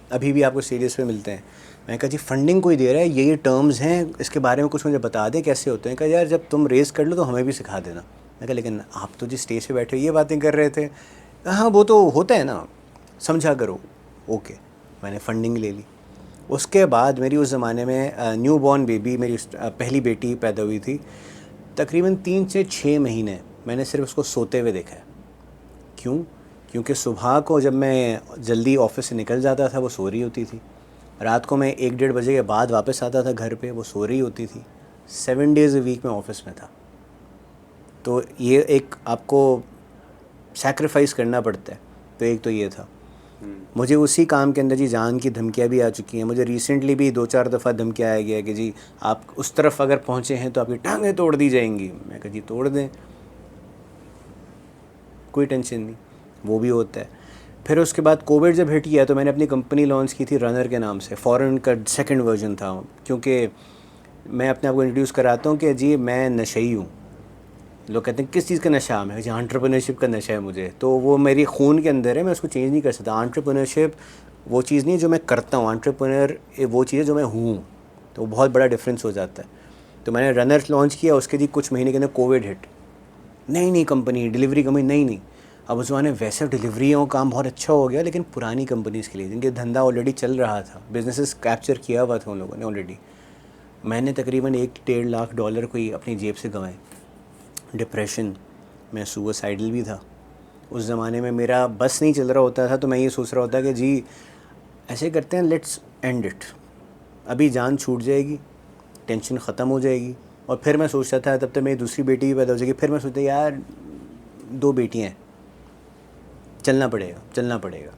S2: ابھی بھی آپ کو سیریس پہ ملتے ہیں. میں نے کہا جی فنڈنگ کوئی دے رہا ہے, یہ ٹرمز ہیں, اس کے بارے میں کچھ مجھے بتا دیں کیسے ہوتے ہیں. کہا یار جب تم ریز کر لو تو ہمیں بھی سکھا دینا. میں کہا لیکن آپ تو جی اسٹیج پہ بیٹھے یہ باتیں کر رہے تھے. ہاں وہ تو ہوتا ہے نا, سمجھا کرو. اوکے, میں نے فنڈنگ لے لی. اس کے بعد میری اس زمانے میں نیو بورن بیبی, میری پہلی بیٹی پیدا ہوئی تھی. تقریباً 3 سے 6 مہینے میں نے صرف اس کو سوتے ہوئے دیکھا ہے. کیوں؟ کیونکہ صبح کو جب میں جلدی آفس سے نکل جاتا تھا وہ سو رہی ہوتی تھی, رات کو میں 1-1:30 بجے کے بعد واپس آتا تھا گھر پہ, وہ سو رہی ہوتی تھی. 7 days a week میں آفس میں تھا. تو یہ ایک آپ کو سیکریفائس کرنا پڑتا ہے. تو ایک تو یہ تھا. مجھے اسی کام کے اندر جی جان کی دھمکیاں بھی آ چکی ہیں. مجھے ریسنٹلی بھی 2-4 دفعہ دھمکیاں آیا گیا کہ جی آپ اس طرف اگر پہنچے ہیں تو آپ کی ٹانگیں توڑ دی جائیں گی. میں کہا جی توڑ دیں, کوئی ٹینشن نہیں, وہ بھی ہوتا ہے. پھر اس کے بعد کووڈ جب ہٹ کیا تو میں نے اپنی کمپنی لانچ کی تھی رنر کے نام سے. فورن کا 2nd ورژن تھا, کیونکہ میں اپنے آپ کو انٹروڈیوس کراتا ہوں کہ جی میں نشئی ہوں. لوگ کہتے ہیں کس چیز کا نشہ؟ میں جی انٹرپرینرشپ کا نشہ ہے مجھے. تو وہ میری خون کے اندر ہے, میں اس کو چینج نہیں کر سکتا. انٹرپرینرشپ وہ چیز نہیں جو میں کرتا ہوں, انٹرپرینر وہ چیز ہے جو میں ہوں. تو وہ بہت بڑا ڈفرینس ہو جاتا ہے. تو میں نے رنر لانچ کیا, اس کے جی کچھ مہینے کے اندر کووڈ ہٹ. نئی کمپنی, ڈیلیوری کمپنی نہیں. اب اس زمانے ویسے ڈیلیوریوں کام بہت اچھا ہو گیا, لیکن پرانی کمپنیز کے لیے جن کے دھندا آلریڈی چل رہا تھا, بزنسز کیپچر کیا ہوا تھا ان لوگوں نے آلریڈی. میں نے تقریباً $1-1.5 لاکھ کوئی اپنی جیب سے گنوائے. ڈپریشن میں, سوسائڈل بھی تھا. اس زمانے میں میرا بس نہیں چل رہا ہوتا تھا, تو میں یہ سوچ رہا ہوتا کہ جی ایسے کرتے ہیں, لیٹس اینڈ اٹ. ابھی جان چھوٹ جائے گی, ٹینشن ختم ہو جائے گی. اور پھر میں سوچتا تھا تب تک میری دوسری بیٹی بھی پیدا ہو جائے گی. پھر میں سوچتا یار 2 بیٹیاں ہیں, چلنا پڑے گا.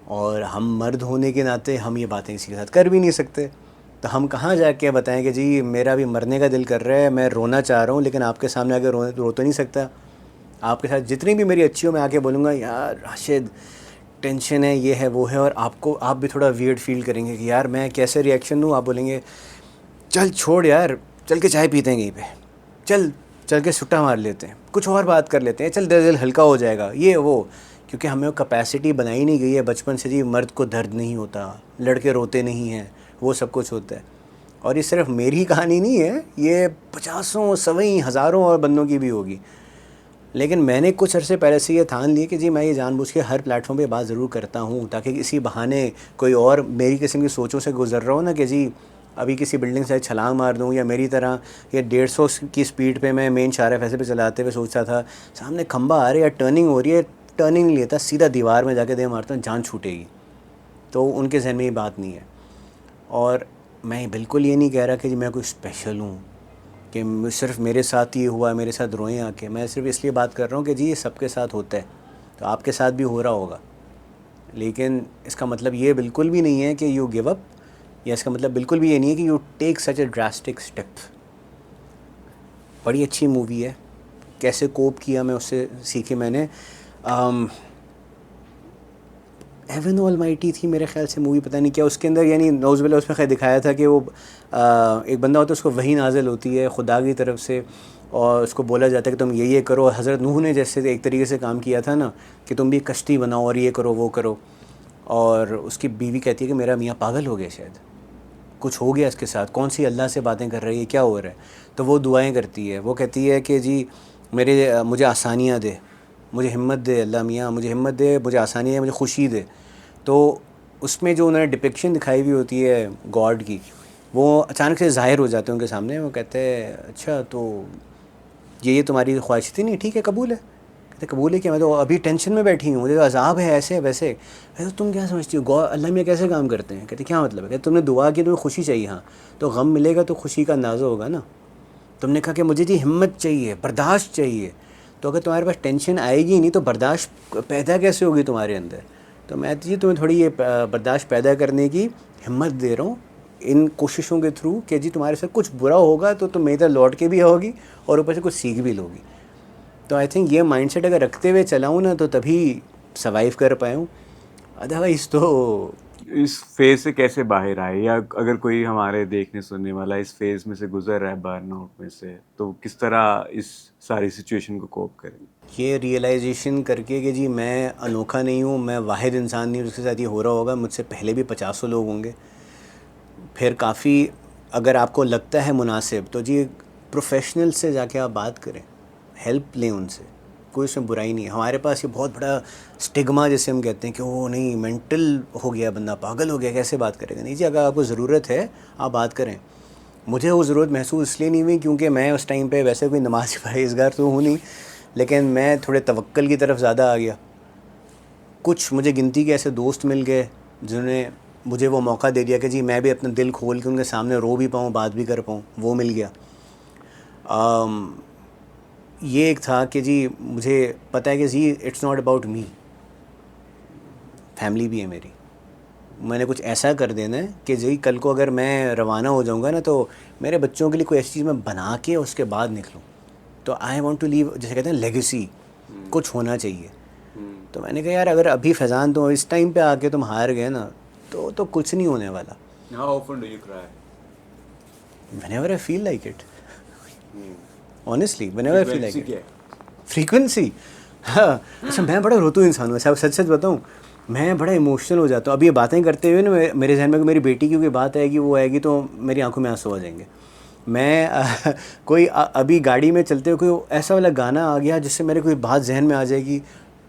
S2: اور ہم مرد ہونے کے ناطے ہم یہ باتیں کسی کے ساتھ کر بھی نہیں سکتے. تو ہم کہاں جا کے بتائیں کہ جی میرا بھی مرنے کا دل کر رہا ہے, میں رونا چاہ رہا ہوں, لیکن آپ کے سامنے آ کے رو تو نہیں سکتا. آپ کے ساتھ جتنی بھی میری اچھی ہو میں آ کے بولوں گا یار راشد ٹینشن ہے, یہ ہے وہ ہے, اور آپ بھی تھوڑا ویئرڈ فیل کریں گے کہ یار میں کیسے ریئیکشن دوں. آپ بولیں گے چل چھوڑ یار, چل کے چائے پیتے ہیں کہیں پہ, چل کے سٹا مار لیتے ہیں, کچھ اور بات کر لیتے ہیں, چل دل ہلکا ہو جائے گا, یہ وہ. کیونکہ ہمیں وہ کیپیسٹی بنائی نہیں گئی ہے بچپن سے, جی مرد کو درد نہیں ہوتا, لڑکے روتے نہیں ہیں, وہ سب کچھ ہوتا ہے. اور یہ صرف میری کہانی نہیں ہے, یہ 50 100 ہزاروں اور بندوں کی بھی ہوگی. لیکن میں نے کچھ عرصے پہلے سے یہ ٹھان لی کہ جی میں یہ جان بوجھ کے ہر پلیٹ فارم پہ بات ضرور کرتا ہوں, تاکہ اسی بہانے کوئی اور میری قسم کی سوچوں سے گزر رہا ہو نا, کہ جی ابھی کسی بلڈنگ سے چھلانگ مار دوں, یا میری طرح یہ 150 کی سپیڈ پہ میں مین شارع فیصل پہ چلاتے ہوئے سوچتا تھا سامنے کھمبا آ رہا ہے یا ٹرننگ ہو رہی ہے, ٹرننگ نہیں لیتا, سیدھا دیوار میں جا کے دے مارتا ہوں, جان چھوٹے گی. تو ان کے ذہن میں یہ بات نہیں ہے. اور میں بالکل یہ نہیں کہہ رہا کہ جی میں کوئی اسپیشل ہوں, کہ صرف میرے ساتھ یہ ہوا, میرے ساتھ روئیں آ کے. میں صرف اس لیے بات کر رہا ہوں کہ جی یہ سب کے ساتھ ہوتا ہے, تو آپ کے ساتھ بھی ہو رہا ہوگا. لیکن اس کا مطلب یہ بالکل بھی نہیں ہے کہ یو گیو اپ, یا اس کا مطلب بالکل بھی یہ نہیں ہے کہ you take such a drastic step. بڑی اچھی مووی ہے, کیسے کوپ کیا میں اس سے سیکھے میں نے. ہیون آلمائٹی تھی میرے خیال سے مووی, پتہ نہیں کیا, اس کے اندر یعنی نعوذ باللہ اس میں خیر دکھایا تھا کہ وہ ایک بندہ ہوتا ہے, اس کو وحی نازل ہوتی ہے خدا کی طرف سے, اور اس کو بولا جاتا ہے کہ تم یہ کرو. حضرت نوح نے جیسے ایک طریقے سے کام کیا تھا نا, کہ تم بھی کشتی بناؤ اور یہ کرو وہ کرو. اور اس کی بیوی کہتی ہے کہ میرا میاں پاگل ہو گیا, شاید کچھ ہو گیا اس کے ساتھ, کون سی اللہ سے باتیں کر رہی ہے, کیا ہو رہا ہے. تو وہ دعائیں کرتی ہے, وہ کہتی ہے کہ جی مجھے آسانیاں دے, مجھے ہمت دے اللہ میاں, مجھے ہمت دے, مجھے آسانیاں دے, مجھے خوشی دے. تو اس میں جو انہوں نے ڈپکشن دکھائی ہوئی ہوتی ہے گاڈ کی, وہ اچانک سے ظاہر ہو جاتے ہیں ان کے سامنے. وہ کہتے ہیں اچھا تو یہ تمہاری خواہش تھی, نہیں ٹھیک ہے قبول ہے. کہتے قبول ہے کہ میں تو ابھی ٹینشن میں بیٹھی ہوں, مجھے تو عذاب ہے ایسے ویسے. تو تم کیا سمجھتی ہو اللہ میاں کیسے کام کرتے ہیں؟ کہتے کیا مطلب ہے؟ کہتے تم نے دعا کی, تمہیں خوشی چاہیے, ہاں تو غم ملے گا تو خوشی کا اندازہ ہوگا نا. تم نے کہا کہ مجھے جی ہمت چاہیے, برداشت چاہیے, تو اگر تمہارے پاس ٹینشن آئے گی نہیں تو برداشت پیدا کیسے ہوگی تمہارے اندر؟ تو میں جی تمہیں تھوڑی یہ برداشت پیدا کرنے کی ہمت دے رہا ہوں ان کوششوں کے تھرو, کہ جی تمہارے ساتھ کچھ برا ہوگا تو تم میری طرح لوٹ کے بھی آؤ گی, اور اوپر سے کچھ سیکھ بھی لوگی. تو آئی تھنک یہ مائنڈ سیٹ اگر رکھتے ہوئے چلاؤں نا تو تبھی سروائیو کر پائے ہوں, ادروائز تو.
S1: اس فیز سے کیسے باہر آئے, یا اگر کوئی ہمارے دیکھنے سننے والا اس فیز میں سے گزر رہا ہے, برن آؤٹ میں سے, تو کس طرح اس ساری سچویشن کو کوپ کریں؟
S2: یہ ریئلائزیشن کر کے کہ جی میں انوکھا نہیں ہوں, میں واحد انسان نہیں ہوں جس کے ساتھ یہ ہو رہا ہوگا, مجھ سے پہلے بھی 50 لوگ ہوں گے. پھر کافی اگر آپ کو لگتا ہے مناسب تو جی پروفیشنل سے جا کے آپ بات کریں, ہیلپ لیں ان سے, کوئی اس میں برائی نہیں ہے. ہمارے پاس یہ بہت بڑا اسٹگما جیسے ہم کہتے ہیں کہ وہ نہیں مینٹل ہو گیا بندہ, پاگل ہو گیا, کیسے بات کرے گا. نہیں جی, اگر آپ کو ضرورت ہے آپ بات کریں. مجھے وہ ضرورت محسوس اس لیے نہیں ہوئی کیونکہ میں اس ٹائم پہ ویسے کوئی نماز پرہیزگار تو ہوں نہیں, لیکن میں تھوڑے توکل کی طرف زیادہ آ گیا. کچھ مجھے گنتی کے ایسے دوست مل گئے جنہوں نے مجھے وہ موقع دے دیا کہ جی میں بھی اپنا دل کھول کے ان کے سامنے رو بھی پاؤں, بات بھی کر پاؤں, وہ مل گیا. یہ ایک تھا کہ جی مجھے پتہ ہے کہ جی it's not about me, family بھی ہے میری, میں نے کچھ ایسا کر دینا ہے کہ جی کل کو اگر میں روانہ ہو جاؤں گا نا تو میرے بچوں کے لیے کوئی ایسی چیز میں بنا کے اس کے بعد نکلوں. تو آئی وانٹ ٹو لیو, جیسے کہتے ہیں لیگیسی, کچھ ہونا چاہیے. تو میں نے کہا یار اگر ابھی فیضان تم اس ٹائم پہ آ کے تم ہار گئے نا تو کچھ نہیں ہونے والا.
S1: How often do you cry?
S2: Whenever I feel like it. Honestly, whenever I feel like it. Frequency, ہاں. اچھا میں بڑا روتو انسان ہوں, سچ سچ بتاؤں, میں بڑا ایموشنل ہو جاتا ہوں. اب یہ باتیں کرتے ہوئے نا میرے ذہن میں میری بیٹی کی کوئی بات آئے گی, وہ آئے گی تو میری آنکھوں میں آنسو آ جائیں گے. میں کوئی ابھی گاڑی میں چلتے ہوئے کوئی ایسا والا گانا آ گیا جس سے میرے کوئی بات ذہن میں آ جائے گی,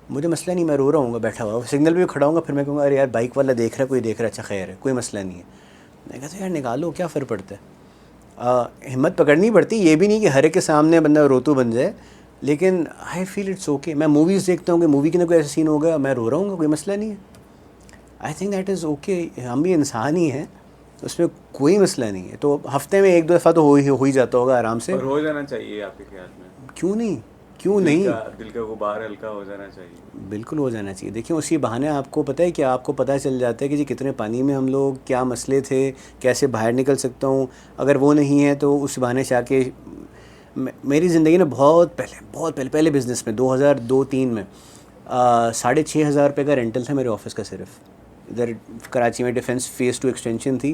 S2: مجھے مسئلہ نہیں, میں رو رہا ہوں گا بیٹھا ہوا, سگنل پہ کھڑا ہوں گا, پھر میں کہوں گا ارے یار بائک والا دیکھ رہا ہے, کوئی دیکھ رہا ہے, اچھا خیر ہے, کوئی مسئلہ نہیں ہے. میں کہتا ہوں یار نکالو, کیا فرق پڑتا ہے. ہمت پکڑنی پڑتی, یہ بھی نہیں کہ ہر ایک کے سامنے بندہ روتو بن جائے, لیکن آئی فیل اٹس اوکے. میں موویز دیکھتا ہوں کہ مووی کے نا کوئی ایسا سین ہوگا, میں رو رہا ہوں گا, کوئی مسئلہ نہیں ہے. آئی تھنک دیٹ از اوکے, ہم بھی انسان ہی ہیں, اس میں کوئی مسئلہ نہیں ہے. تو ہفتے میں 1-2 دفعہ تو ہو ہی جاتا ہوگا آرام سے.
S1: اور ہو جانا چاہیے آپ کے خیال میں؟
S2: کیوں نہیں, کیوں نہیں,
S1: دل کا غبار ہلکا ہو جانا چاہیے.
S2: بالکل ہو جانا چاہیے. دیکھیں اسی بہانے آپ کو پتہ ہے کہ آپ کو پتہ چل جاتا ہے کہ جی کتنے پانی میں ہم لوگ, کیا مسئلے تھے, کیسے باہر نکل سکتا ہوں. اگر وہ نہیں ہے تو اس بہانے سے آ کے میری زندگی نے بہت پہلے بزنس میں 2002-03 میں 6,500 روپے کا رینٹل تھا میرے آفس کا صرف. ادھر کراچی میں ڈیفینس فیز 2 ایکسٹینشن تھی,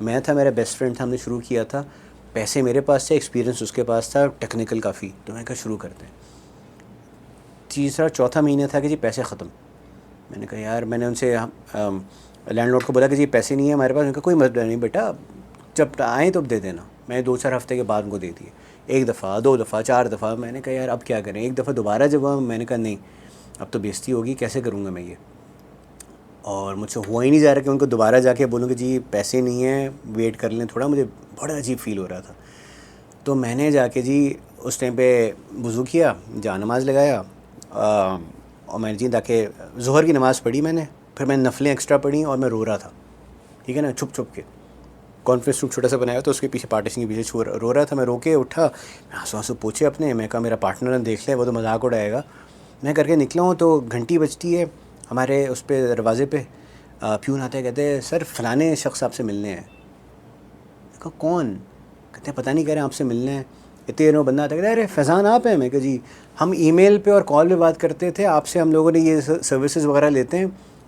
S2: میں تھا, میرا بیسٹ فرینڈ تھا, ہم نے شروع کیا تھا, پیسے میرے پاس تھے, ایکسپیرینس اس کے پاس تھا, ٹیکنیکل کافی, تو میں کہا شروع کرتے ہیں. تیسرا چوتھا مہینہ تھا کہ جی پیسے ختم. میں نے کہا یار, میں نے ان سے لینڈ لارڈ کو بولا کہ جی پیسے نہیں ہیں ہمارے پاس. ان کا کوئی مسئلہ نہیں بیٹا, جب آئیں تو اب دے دینا. میں 2-4 ہفتے کے بعد ان کو دے دیے, 1 دفعہ 2 دفعہ 4 دفعہ. میں نے کہا یار اب کیا کریں, ایک دفعہ دوبارہ جب میں نے کہا نہیں اب تو بےزتی ہوگی, کیسے کروں گا میں یہ, اور مجھ سے ہوا ہی نہیں جا رہا کہ ان کو دوبارہ جا کے بولوں کہ جی پیسے نہیں ہیں, ویٹ کر لیں تھوڑا. مجھے بڑا عجیب فیل ہو رہا تھا. تو میں نے جا کے جی اس ٹائم پہ وضو کیا, جا نماز لگایا, اور میں نے جی تاکہ ظہر کی نماز پڑھی میں نے, پھر میں نے نفلیں ایکسٹرا پڑھی اور میں رو رہا تھا, ٹھیک ہے نا, چھپ چھپ کے. کانفرنس روم چھوٹا سا بنایا تو اس کے پیچھے پارٹیشن کے پیچھے رو رہا تھا. میں رو کے اٹھا, میں آنسو پوچھے اپنے, میں کہا میرا پارٹنر نے دیکھ لیا وہ تو مذاق اڑائے گا. میں کر کے نکلا ہوں تو گھنٹی بجتی ہے ہمارے اس پہ دروازے پہ, پیون آتے کہتے ہیں سر فلانے شخص آپ سے ملنے ہیں. میں کہا کون؟ کہتے ہیں پتہ نہیں, کہہ رہے ہیں آپ سے ملنے ہیں. اتنے دیر میں بندہ آتا ہے, کہتے ہیں ارے فیضان آپ ہیں؟ میں کہا جی ہم ای میل پہ اور کال پہ بات کرتے تھے, آپ سے ہم لوگوں نے یہ سروسز وغیرہ لیتے ہیں,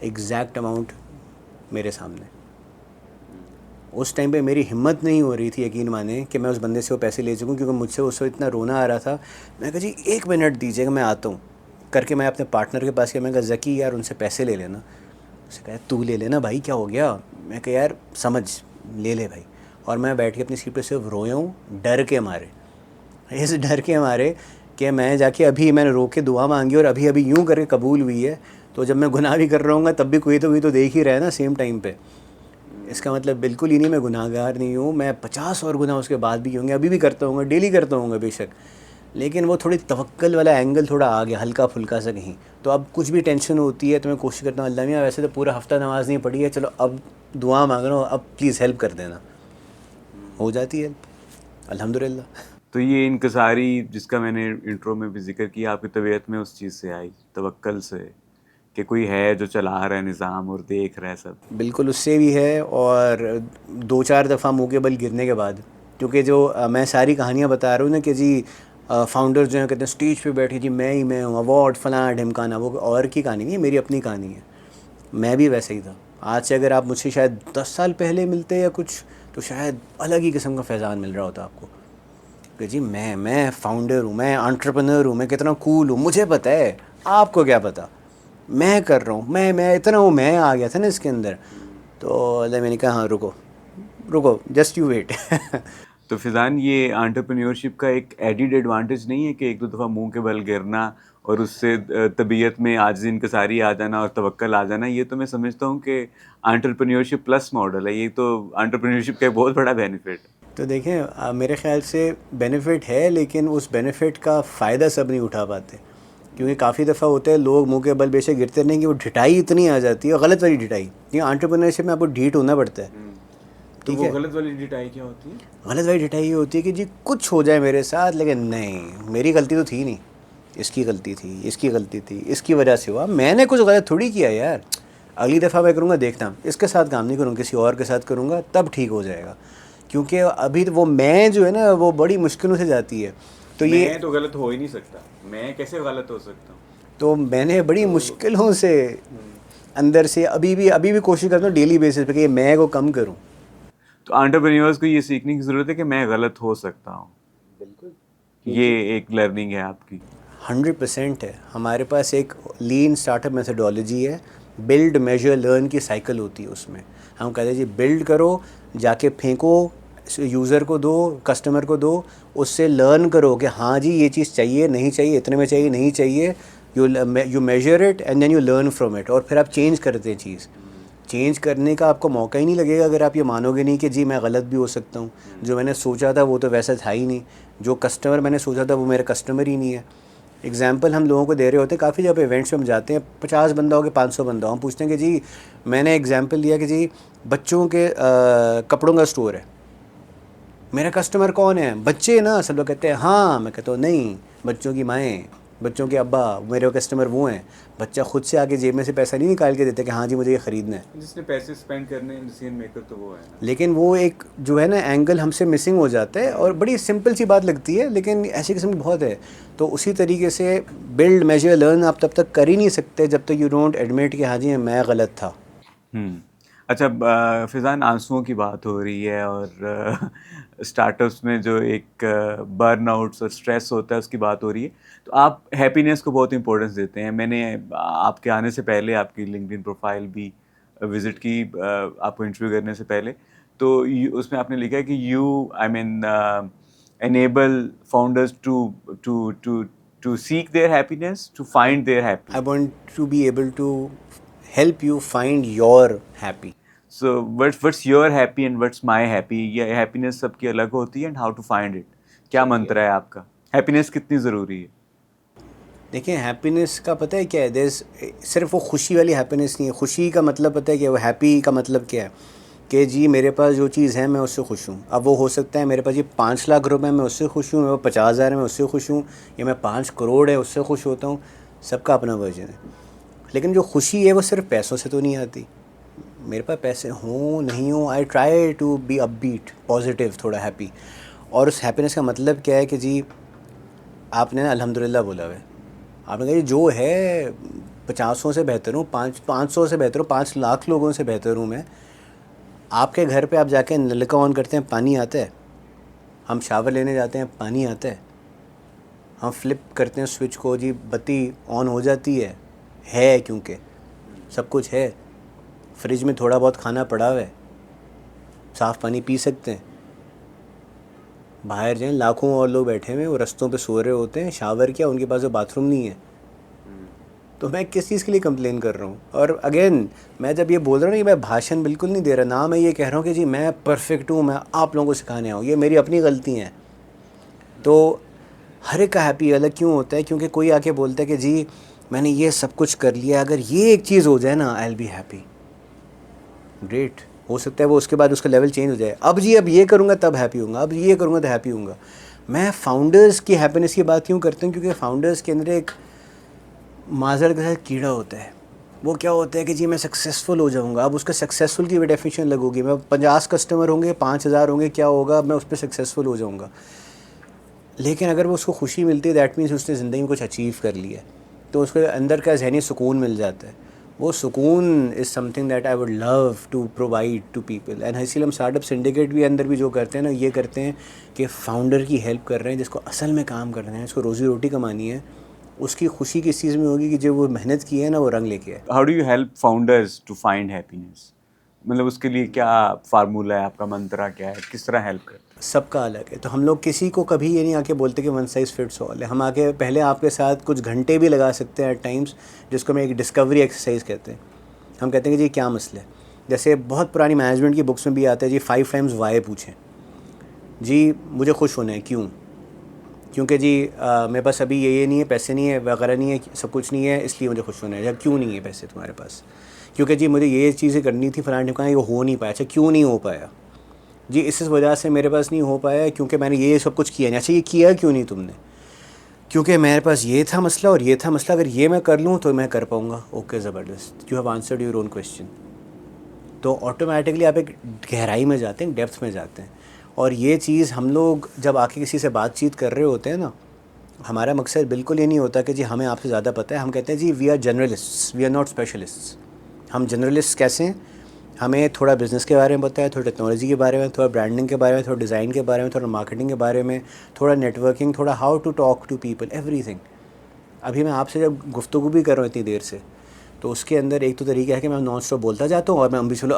S2: ایگزیکٹ اماؤنٹ میرے سامنے. اس ٹائم پہ میری ہمت نہیں ہو رہی تھی یقین مانے کہ میں اس بندے سے وہ پیسے لے سکوں, کیونکہ مجھ سے اس وقت اتنا رونا آ رہا تھا. میں کہا جی 1 منٹ دیجیے گا میں آتا ہوں کر کے. میں اپنے پارٹنر کے پاس گیا, میں کہا ذکی یار ان سے پیسے لے لینا. اس نے کہا تو لے لینا بھائی, کیا ہو گیا؟ میں کہا یار سمجھ لے لے بھائی. اور میں بیٹھ کے اپنی سیٹ پہ صرف رویا ہوں ڈر کے مارے, اس ڈر کے مارے کہ میں جا کے ابھی میں نے رو کے دعا مانگی اور ابھی ابھی یوں کر کے قبول ہوئی ہے. تو جب میں گناہ بھی کر رہا ہوں گا تب بھی کوئی تو دیکھ ہی رہا ہے نا سیم ٹائم پہ. اس کا مطلب بالکل ہی نہیں میں گناہ گار نہیں ہوں, میں 50 اور گناہ اس کے بعد بھی ہوں گے, ابھی بھی کرتا ہوں گا, ڈیلی کرتا ہوں گا بے شک. لیکن وہ تھوڑی توکل والا اینگل تھوڑا آ گیا, ہلکا پھلکا سا کہیں. تو اب کچھ بھی ٹینشن ہوتی ہے تو میں کوشش کرتا ہوں اللہ میاں ویسے تو پورا ہفتہ نماز نہیں پڑھی ہے, چلو اب دعا مانگ رہا ہوں, اب پلیز ہیلپ کر دینا. ہو جاتی ہے الحمدللہ.
S1: تو یہ انکساری جس کا میں نے انٹرو میں بھی ذکر کیا, آپ کی طبیعت میں اس چیز سے آئی, توکل سے, کہ کوئی ہے جو چلا رہا ہے نظام اور دیکھ رہا ہے سب.
S2: بالکل اس سے بھی ہے, اور 2-4 دفعہ منہ کے بل گرنے کے بعد, کیونکہ جو میں ساری کہانیاں بتا رہا ہوں نا کہ جی فاؤنڈر جو ہیں کہتے ہیں اسٹیج پہ بیٹھے جی میں ہی میں ہوں, ایوارڈ فلاں ڈھمکانا, وہ اور کی کہانی نہیں ہے, میری اپنی کہانی ہے. میں بھی ویسے ہی تھا. آج سے اگر آپ مجھ سے شاید 10 سال پہلے ملتے یا کچھ, تو شاید الگ ہی قسم کا فیضان مل رہا ہوتا آپ کو کہ جی میں فاؤنڈر ہوں, میں انٹرپرنر ہوں, میں کتنا کول ہوں, مجھے پتہ ہے, آپ کو کیا پتہ, میں کر رہا ہوں, میں اتنا ہوں, میں آ گیا تھا نا اس کے اندر. تو اللہ میں نے کہا ہاں رکو جسٹ یو ویٹ.
S1: تو فیضان, یہ انٹرپرینیورشپ کا ایک ایڈیڈ ایڈوانٹیج نہیں ہے کہ 1-2 دفعہ منہ کے بل گرنا اور اس سے طبیعت میں عاجزی انکساری آ جانا اور توکل آ جانا؟ یہ تو میں سمجھتا ہوں کہ انٹرپرینیورشپ پلس ماڈل ہے, یہ تو انٹرپرینیورشپ کا ایک بہت بڑا بینیفٹ.
S2: تو دیکھیں میرے خیال سے بینیفٹ ہے, لیکن اس بینیفٹ کا فائدہ سب نہیں اٹھا پاتے, کیونکہ کافی دفعہ ہوتے ہیں لوگ منہ کے بل بے شک گرتے نہیں کہ وہ ڈھٹائی اتنی آ جاتی ہے, غلط والی ڈھٹائی. کیونکہ انٹرپرینورشپ میں آپ کو ڈھیٹ ہونا پڑتا ہے.
S1: تو وہ غلط والی ڈٹائی کیا ہوتی ہے؟
S2: غلط والی ڈھٹائی یہ ہوتی ہے کہ جی کچھ ہو جائے میرے ساتھ, لیکن نہیں میری غلطی تو تھی نہیں, اس کی غلطی تھی, اس کی غلطی تھی, اس کی وجہ سے ہوا, میں نے کچھ غلط تھوڑی کیا یار. اگلی دفعہ میں کروں گا دیکھنا, اس کے ساتھ کام نہیں کروں, کسی اور کے ساتھ کروں گا تب ٹھیک ہو جائے گا. کیونکہ ابھی وہ میں جو ہے نا وہ بڑی مشکلوں سے جاتی ہے. تو یہ
S1: میں تو غلط ہو ہی نہیں سکتا, میں کیسے غلط ہو سکتا ہوں؟
S2: تو میں نے بڑی مشکلوں سے اندر سے ابھی بھی کوشش کرتا ہوں ڈیلی بیسس پہ کہ میں کو کم کروں.
S1: تو انٹرپرینیورس کو یہ سیکھنے کی ضرورت ہے کہ میں غلط ہو سکتا ہوں.
S2: بالکل
S1: یہ ایک لرننگ ہے آپ کی.
S2: 100% ہے. ہمارے پاس ایک لین اسٹارٹ اپ میتھڈالوجی ہے, بلڈ میجر لرن کی سائیکل ہوتی ہے. اس میں ہم کہتے ہیں جی بلڈ کرو, جا کے پھینکو, یوزر کو دو, کسٹمر کو دو, اس سے لرن کرو کہ ہاں جی یہ چیز چاہیے نہیں چاہیے, اتنے میں چاہیے نہیں چاہیے, you measure it and then you learn from it. اور پھر آپ چینج کرتے ہیں چیز. چینج کرنے کا آپ کو موقع ہی نہیں لگے گا اگر آپ یہ مانو گے نہیں کہ جی میں غلط بھی ہو سکتا ہوں. جو میں نے سوچا تھا وہ تو ویسا تھا ہی نہیں, جو کسٹمر میں نے سوچا تھا وہ میرا کسٹمر ہی نہیں ہے. ایگزامپل ہم لوگوں کو دے رہے ہوتے ہیں, کافی جب ایونٹس میں ہم جاتے ہیں, 50 بندہ ہو کے 500 بندہ ہو, ہم پوچھتے ہیں کہ جی میں نے ایگزامپل دیا کہ جی بچوں کے کپڑوں کا اسٹور ہے, میرا کسٹمر کون ہے؟ بچے نا. سب لوگ کہتے ہیں ہاں. میں کہتا ہوں نہیں, بچوں کی مائیں. بچوں کے ابا میرے کسٹمر وہ ہیں, بچہ خود سے آگے جیب میں سے پیسہ نہیں نکال کے دیتے کہ ہاں جی مجھے یہ خریدنا ہے.
S1: جس نے پیسے اسپینڈ کرنے ہیں ڈیسیژن میکر تو وہ ہے نا.
S2: لیکن وہ ایک جو ہے نا اینگل ہم سے مسنگ ہو جاتا ہے, اور بڑی سمپل سی بات لگتی ہے لیکن ایسی قسم کی بہت ہے. تو اسی طریقے سے بلڈ میجر لرن آپ تب تک کر ہی نہیں سکتے جب تک یو ڈونٹ ایڈمٹ کہ ہاں جی میں غلط تھا.
S1: اچھا فیضان, آنسوؤں کی بات ہو رہی ہے اور اسٹارٹ اپس میں جو ایک برن آؤٹس اور اسٹریس ہوتا ہے اس کی بات ہو رہی ہے, تو آپ ہیپینیس کو بہت امپورٹنس دیتے ہیں. میں نے آپ کے آنے سے پہلے آپ کی لنکڈ ان پروفائل بھی وزٹ کی, آپ کو انٹرویو کرنے سے پہلے, تو اس میں آپ نے لکھا ہے کہ you I mean enable founders to seek their happiness, to find their happy.
S2: I want to be able to help you find your happy.
S1: So what's your happy and what's my happy, یہ happiness سب کی الگ ہوتی ہے, and how to find it, کیا منتر ہے آپ کا, ہیپینیس کتنی ضروری ہے؟
S2: دیکھیں ہیپینیس کا پتہ ہے کیا ہے, صرف وہ خوشی والی ہیپینیس نہیں ہے. خوشی کا مطلب پتہ ہے کہ وہ ہیپی کا مطلب کیا ہے کہ جی میرے پاس جو چیز ہے میں اس سے خوش ہوں. اب وہ ہو سکتا ہے میرے پاس یہ 5 لاکھ روپے میں اس سے خوش ہوں, میں 50,000 میں اس سے خوش ہوں, یا میں 5 کروڑ ہے اس سے خوش ہوتا ہوں. سب کا اپنا ورژن ہے. لیکن جو خوشی ہے وہ صرف پیسوں سے تو نہیں آتی. میرے پاس پیسے ہوں نہیں ہوں, I try to be upbeat positive, تھوڑا ہیپی. اور اس ہیپینیس کا مطلب کیا ہے کہ جی آپ نے نا الحمدللہ بولا ہوا ہے, آپ نے کہا جو ہے 50 سے بہتر ہوں, 500 سے بہتر ہوں, 5 لاکھ لوگوں سے بہتر ہوں میں. آپ کے گھر پہ آپ جا کے نلکا آن کرتے ہیں پانی آتا ہے, ہم شاور لینے جاتے ہیں پانی آتا ہے, ہم فلپ کرتے ہیں سوئچ کو جی بتی آن ہو جاتی ہے کیونکہ سب کچھ ہے. فریج میں تھوڑا بہت کھانا پڑا ہوا ہے, صاف پانی پی سکتے ہیں. باہر جائیں لاکھوں اور لوگ بیٹھے ہوئے, وہ رستوں پہ سو رہے ہوتے ہیں, شاور کیا ان کے پاس باتھ روم نہیں ہے. تو میں کس چیز کے لیے کمپلین کر رہا ہوں؟ اور اگین میں جب یہ بول رہا ہوں کہ میں بھاشن بالکل نہیں دے رہا, نہ میں یہ کہہ رہا ہوں کہ جی میں پرفیکٹ ہوں, میں آپ لوگوں کو سکھانے آؤں, یہ میری اپنی غلطی ہیں. تو ہر ایک کا ہیپی الگ کیوں ہوتا ہے؟ کیونکہ کوئی آ کے بولتا ہے کہ جی میں نے یہ سب کچھ کر لیا, اگر یہ ایک چیز ہو جائے نا آئی ول بی ہیپی. گریٹ, ہو سکتا ہے وہ اس کے بعد اس کا لیول چینج ہو جائے, اب جی اب یہ کروں گا تب ہیپی ہوں گا, اب یہ کروں گا تو ہیپی ہوں گا. میں فاؤنڈرز کی ہیپینس کی بات کیوں کرتا ہوں؟ کیونکہ فاؤنڈرز کے اندر ایک معذرت کے ساتھ کیڑا ہوتا ہے. وہ کیا ہوتا ہے کہ جی میں سکسیزفل ہو جاؤں گا. اب اس کا سکسیزفل کی بھی ڈیفینیشن لگو گی, میں 50 کسٹمر ہوں گے, 5,000 ہوں گے, کیا ہوگا, اب میں اس پہ سکسیزفل ہو جاؤں گا. لیکن اگر وہ اس کو خوشی ملتی ہے دیٹ مینس اس نے زندگی میں کچھ اچیو کر لیا ہے, تو اس کے اندر کا ذہنی سکون مل جاتا ہے. وہ سکون is something that I would love to provide to people. And اسی لیے ہم اسٹارٹ اپ سنڈیکیٹ بھی اندر بھی جو کرتے ہیں نا, یہ کرتے ہیں کہ فاؤنڈر کی ہیلپ کر رہے ہیں جس کو اصل میں کام کرنا ہے, جس کو روزی روٹی کمانی ہے. اس کی خوشی کس چیز میں ہوگی کہ جو وہ محنت کی ہے نا وہ رنگ لے کے ہے.
S1: How do you help founders to find happiness, مطلب اس کے لیے کیا فارمولہ ہے آپ کا, منترا کیا ہے, کس طرح ہیلپ کرتے ہیں؟
S2: سب کا الگ ہے. تو ہم لوگ کسی کو کبھی یہ نہیں آ کے بولتے کہ ون سائز فٹس آل ہے. ہم آ کے پہلے آپ کے ساتھ کچھ گھنٹے بھی لگا سکتے ہیں ایٹ ٹائمس, جس کو میں ایک ڈسکوری ایکسرسائز کہتے ہیں. ہم کہتے ہیں کہ جی کیا مسئلہ ہے, جیسے بہت پرانی مینجمنٹ کی بکس میں بھی آتا ہے جی 5 ٹائمز وائی پوچھیں. جی مجھے خوش ہونا ہے, کیوں؟ کیونکہ جی میرے پاس ابھی یہ نہیں ہے, پیسے نہیں ہے, وغیرہ نہیں ہے, سب کچھ نہیں ہے, اس لیے مجھے خوش ہونا ہے. یا کیوں نہیں ہے پیسے تمہارے پاس؟ کیونکہ جی مجھے یہ چیزیں کرنی تھی, فلاں نے کہا یہ ہو نہیں پایا. اچھا کیوں نہیں ہو پایا؟ جی اس وجہ سے میرے پاس نہیں ہو پایا کیونکہ میں نے یہ سب کچھ کیا نہیں. اچھا یہ کیا کیوں نہیں تم نے؟ کیونکہ میرے پاس یہ تھا مسئلہ اور یہ تھا مسئلہ, اگر یہ میں کر لوں تو میں کر پاؤں گا. اوکے زبردست, you have answered your own question. تو آٹومیٹکلی آپ ایک گہرائی میں جاتے ہیں, ڈیپتھ میں جاتے ہیں. اور یہ چیز ہم لوگ جب آ کے کسی سے بات چیت کر رہے ہوتے ہیں نا, ہمارا مقصد بالکل یہ نہیں ہوتا کہ جی ہمیں آپ سے زیادہ پتہ ہے. ہم کہتے ہیں جی we are generalist, we are not specialist. ہم جنرلسٹ کیسے ہیں؟ ہمیں تھوڑا بزنس کے بارے میں پتہ ہے, تھوڑا ٹیکنالوجی کے بارے میں, تھوڑا برانڈنگ کے بارے میں, تھوڑا ڈیزائن کے بارے میں, تھوڑا مارکیٹنگ کے بارے میں, تھوڑا نیٹ ورکنگ, تھوڑا how to talk to people, everything. ابھی میں آپ سے جب گفتگو بھی کر رہا ہوں اتنی دیر سے, تو اس کے اندر ایک تو طریقہ ہے کہ میں نان اسٹاپ بولتا جاتا ہوں, اور میں بھی چلو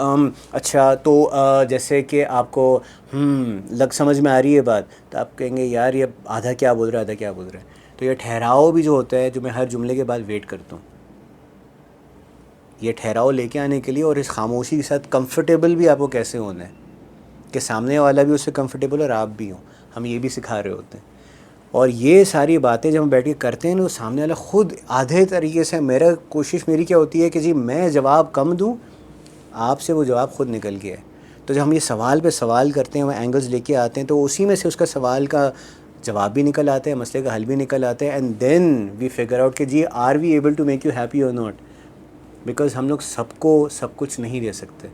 S2: اچھا تو جیسے کہ آپ کو لگ سمجھ میں آ رہی ہے بات, تو آپ کہیں گے یار یہ آدھا کیا بول رہا ہے, آدھا کیا بول رہا ہے. تو یہ ٹھہراؤ بھی جو ہوتا ہے, جو میں ہر جملے کے بعد ویٹ کرتا ہوں, یہ ٹھہراؤ لے کے آنے کے لیے, اور اس خاموشی کے ساتھ کمفرٹیبل بھی آپ کو کیسے ہونا ہے کہ سامنے والا بھی اس سے کمفرٹیبل اور آپ بھی ہوں. ہم یہ بھی سکھا رہے ہوتے ہیں. اور یہ ساری باتیں جب ہم بیٹھ کے کرتے ہیں نا, سامنے والا خود آدھے طریقے سے, کوشش میری کیا ہوتی ہے کہ جی میں جواب کم دوں, آپ سے وہ جواب خود نکل کے ہے. تو جب ہم یہ سوال پہ سوال کرتے ہیں, وہ اینگلز لے کے آتے ہیں, تو اسی میں سے اس کا سوال کا جواب بھی نکل آتے ہیں, مسئلے کا حل بھی نکل آتے ہیں, and then we figure out کہ جی are we able to make you happy اور ناٹ, بیکاز ہم لوگ سب کو سب کچھ نہیں دے سکتے.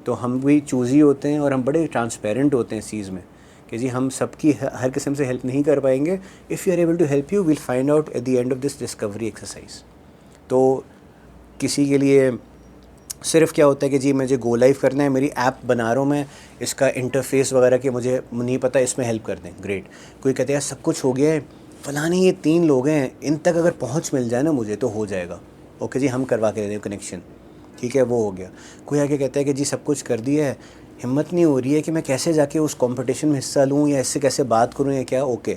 S2: تو ہم بھی چوزی ہوتے ہیں اور ہم بڑے ٹرانسپیرنٹ ہوتے ہیں اس چیز میں کہ جی ہم سب کی ہر قسم سے ہیلپ نہیں کر پائیں گے. If you are able to help you we'll find out at the end of this discovery exercise. تو کسی کے لیے صرف کیا ہوتا ہے کہ جی مجھے گو لائف کرنا ہے, میری ایپ بنا رہا ہوں میں, اس کا انٹرفیس وغیرہ کہ مجھے نہیں پتہ, اس میں ہیلپ کر دیں, گریٹ. کوئی کہتے ہیں سب کچھ ہو گیا ہے, فلاں یہ 3 لوگ ہیں, ان تک اگر پہنچ مل جائے نا مجھے تو ہو جائے گا, اوکے جی ہم کروا کے دے دیں کنیکشن, ٹھیک ہے وہ ہو گیا. کوئی آگے کہتا ہے کہ جی سب کچھ کر دیا ہے, ہمت نہیں ہو رہی ہے کہ میں کیسے جا کے اس کمپٹیشن میں حصہ لوں یا اس سے کیسے بات کروں یا کیا, اوکے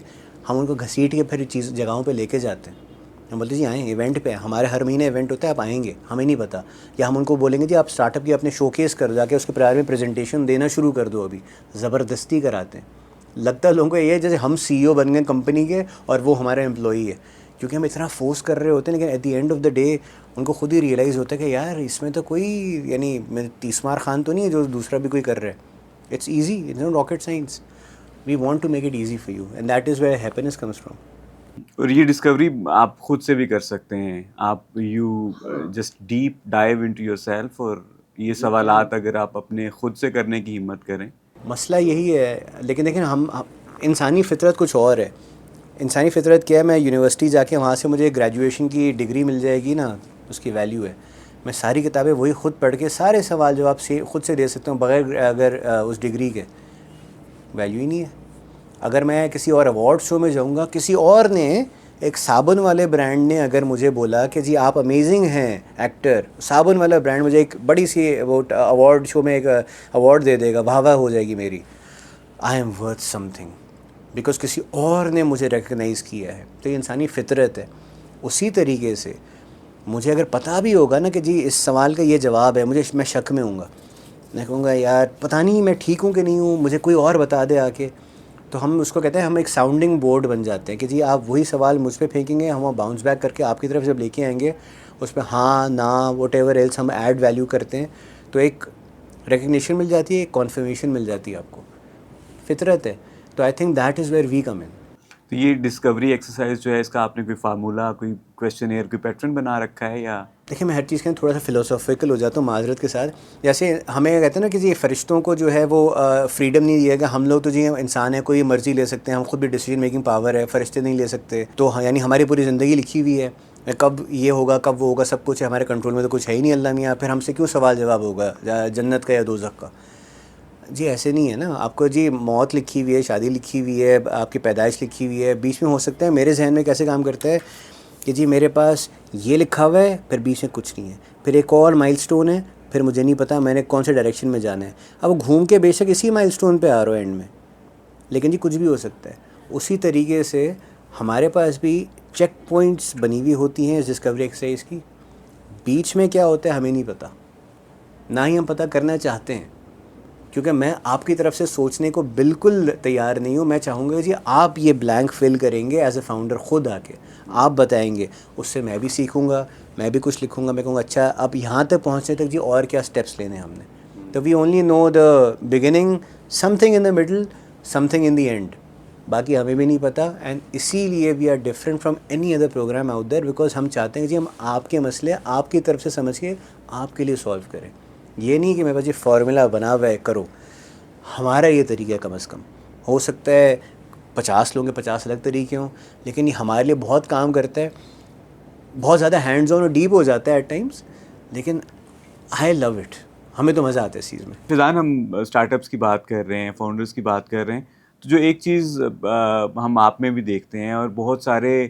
S2: ہم ان کو گھسیٹ کے پھر چیز جگہوں پہ لے کے جاتے ہیں. ہم بولتے جی آئیں ایونٹ پہ, ہمارے ہر مہینے ایونٹ ہوتا ہے, آپ آئیں گے, ہمیں نہیں پتہ. یا ہم ان کو بولیں گے جی آپ اسٹارٹ اپ کی اپنے شو کیس کر جا کے اس کے پرائر میں پریزنٹیشن دینا شروع کر دو. ابھی زبردستی کراتے ہیں. لگتا ہے لوگوں کو یہ ہے جیسے ہم سی او بن گئے کمپنی کے اور وہ ہمارا امپلائی ہے, کیونکہ ہم اتنا فورس کر رہے ہوتے ہیں. لیکن at the end of the day ان کو خود ہی ریئلائز ہوتا ہے کہ یار اس میں تو کوئی یعنی میں تیسمار خان تو نہیں ہے جو دوسرا بھی کوئی کر رہا ہے. It's easy, it's not rocket science. We want to make it easy for you and that is where happiness comes from.
S1: اور یہ ڈسکوری آپ خود سے بھی کر سکتے ہیں. آپ you just deep dive into yourself, اور یہ سوالات اگر آپ اپنے خود سے کرنے کی ہمت کریں.
S2: مسئلہ یہی ہے. لیکن دیکھیں ہم انسانی فطرت کچھ اور ہے. انسانی فطرت کیا ہے, میں یونیورسٹی جا کے وہاں سے مجھے گریجویشن کی ڈگری مل جائے گی نا, اس کی ویلیو ہے. میں ساری کتابیں وہی خود پڑھ کے سارے سوال جواب سے خود سے دے سکتا ہوں بغیر اگر اس ڈگری کے, ویلیو ہی نہیں ہے. اگر میں کسی اور ایوارڈ شو میں جاؤں گا, کسی اور نے ایک صابن والے برانڈ نے اگر مجھے بولا کہ جی آپ امیزنگ ہیں ایکٹر, صابن والا برانڈ مجھے ایک بڑی سی وہ ایوارڈ شو میں ایک ایوارڈ دے دے گا, واہ واہ ہو جائے گی میری. I am worth some thing because کسی اور نے مجھے ریکگنائز کیا ہے. تو یہ انسانی فطرت ہے. اسی طریقے سے مجھے اگر پتہ بھی ہوگا نا کہ جی اس سوال کا یہ جواب ہے, میں شک میں ہوں گا, میں کہوں گا یار پتہ نہیں میں ٹھیک ہوں کہ نہیں ہوں, مجھے کوئی اور بتا دے آ کے. تو ہم اس کو کہتے ہیں ہم ایک ساؤنڈنگ بورڈ بن جاتے ہیں کہ جی آپ وہی سوال مجھ پہ پھینکیں گے, ہم وہ باؤنس بیک کر کے آپ کی طرف جب لے کے آئیں گے اس پہ ہاں نا واٹ ایور ایلس ہم ایڈ ویلیو کرتے ہیں, تو ایک ریکگنیشن مل جاتی ہے, ایک کانفرمیشن مل جاتی ہے آپ کو. فطرت ہے. تو I think that is where we come in.
S1: تو یہ ڈسکوری ایکسرسائز جو ہے, اس کا آپ نے کوئی فارمولہ, کوئی کویشچنیئر, کوئی پیٹرن بنا رکھا ہے یا؟
S2: دیکھیں میں ہر چیز کے تھوڑا سا فلاسفیکل ہو جاتا ہوں معذرت کے ساتھ. جیسے ہمیں کہتے ہیں نا کہ جی فرشتوں کو جو ہے وہ فریڈم نہیں دیا گیا, ہم لوگ تو جی انسان ہے, کوئی مرضی لے سکتے ہیں, ہم خود بھی ڈیسیجن میکنگ پاور ہے, فرشتے نہیں لے سکتے. تو یعنی ہماری پوری زندگی لکھی ہوئی ہے, کب یہ ہوگا کب وہ ہوگا سب کچھ ہے ہمارے کنٹرول میں, تو کچھ ہے ہی نہیں اللہ میاں, پھر ہم سے کیوں سوال جواب ہوگا جنت کا یا دوزخ کا. جی ایسے نہیں ہے نا. آپ کو جی موت لکھی ہوئی ہے, شادی لکھی ہوئی ہے, آپ کی پیدائش لکھی ہوئی ہے, بیچ میں ہو سکتا ہے میرے ذہن میں کیسے کام کرتا ہے کہ جی میرے پاس یہ لکھا ہوا ہے, پھر بیچ میں کچھ نہیں ہے, پھر ایک اور مائل سٹون ہے, پھر مجھے نہیں پتا میں نے کون سے ڈائریکشن میں جانا ہے. اب گھوم کے بے شک اسی مائل سٹون پہ آ رہا ہو اینڈ میں, لیکن جی کچھ بھی ہو سکتا ہے. اسی طریقے سے ہمارے پاس بھی چیک پوائنٹس بنی ہوئی ہوتی ہیں اس ڈسکوری ایکسرسائز کی. بیچ میں کیا ہوتا ہے ہمیں نہیں پتہ, نہ ہی ہم پتہ کرنا چاہتے ہیں, کیونکہ میں آپ کی طرف سے سوچنے کو بالکل تیار نہیں ہوں. میں چاہوں گا جی آپ یہ بلینک فل کریں گے ایز اے فاؤنڈر, خود آ کے آپ بتائیں گے, اس سے میں بھی سیکھوں گا, میں بھی کچھ لکھوں گا. میں کہوں گا اچھا اب یہاں تک پہنچنے تک جی اور کیا اسٹیپس لینے ہم نے. تو we only know the beginning, something in the middle, something in the end, باقی ہمیں بھی نہیں پتہ. اینڈ اسی لیے we are different from any other program out there, because ہم چاہتے ہیں کہ جی ہم آپ کے مسئلے آپ کی طرف سے سمجھ کے آپ کے لیے سولو کریں. یہ نہیں کہ میرے پاس یہ فارمولا بنا ہوا ہے کرو. ہمارا یہ طریقہ کم از کم ہو سکتا ہے 50 لوگوں کے 50 الگ طریقے ہوں, لیکن یہ ہمارے لیے بہت کام کرتا ہے. بہت زیادہ ہینڈز آن اور ڈیپ ہو جاتا ہے ایٹ ٹائمس, لیکن آئی لو اٹ. ہمیں تو مزہ آتا ہے اس چیز میں.
S1: فضان, ہم اسٹارٹ اپس کی بات کر رہے ہیں, فاؤنڈرس کی بات کر رہے ہیں, تو جو ایک چیز ہم آپ میں بھی دیکھتے ہیں اور بہت سارے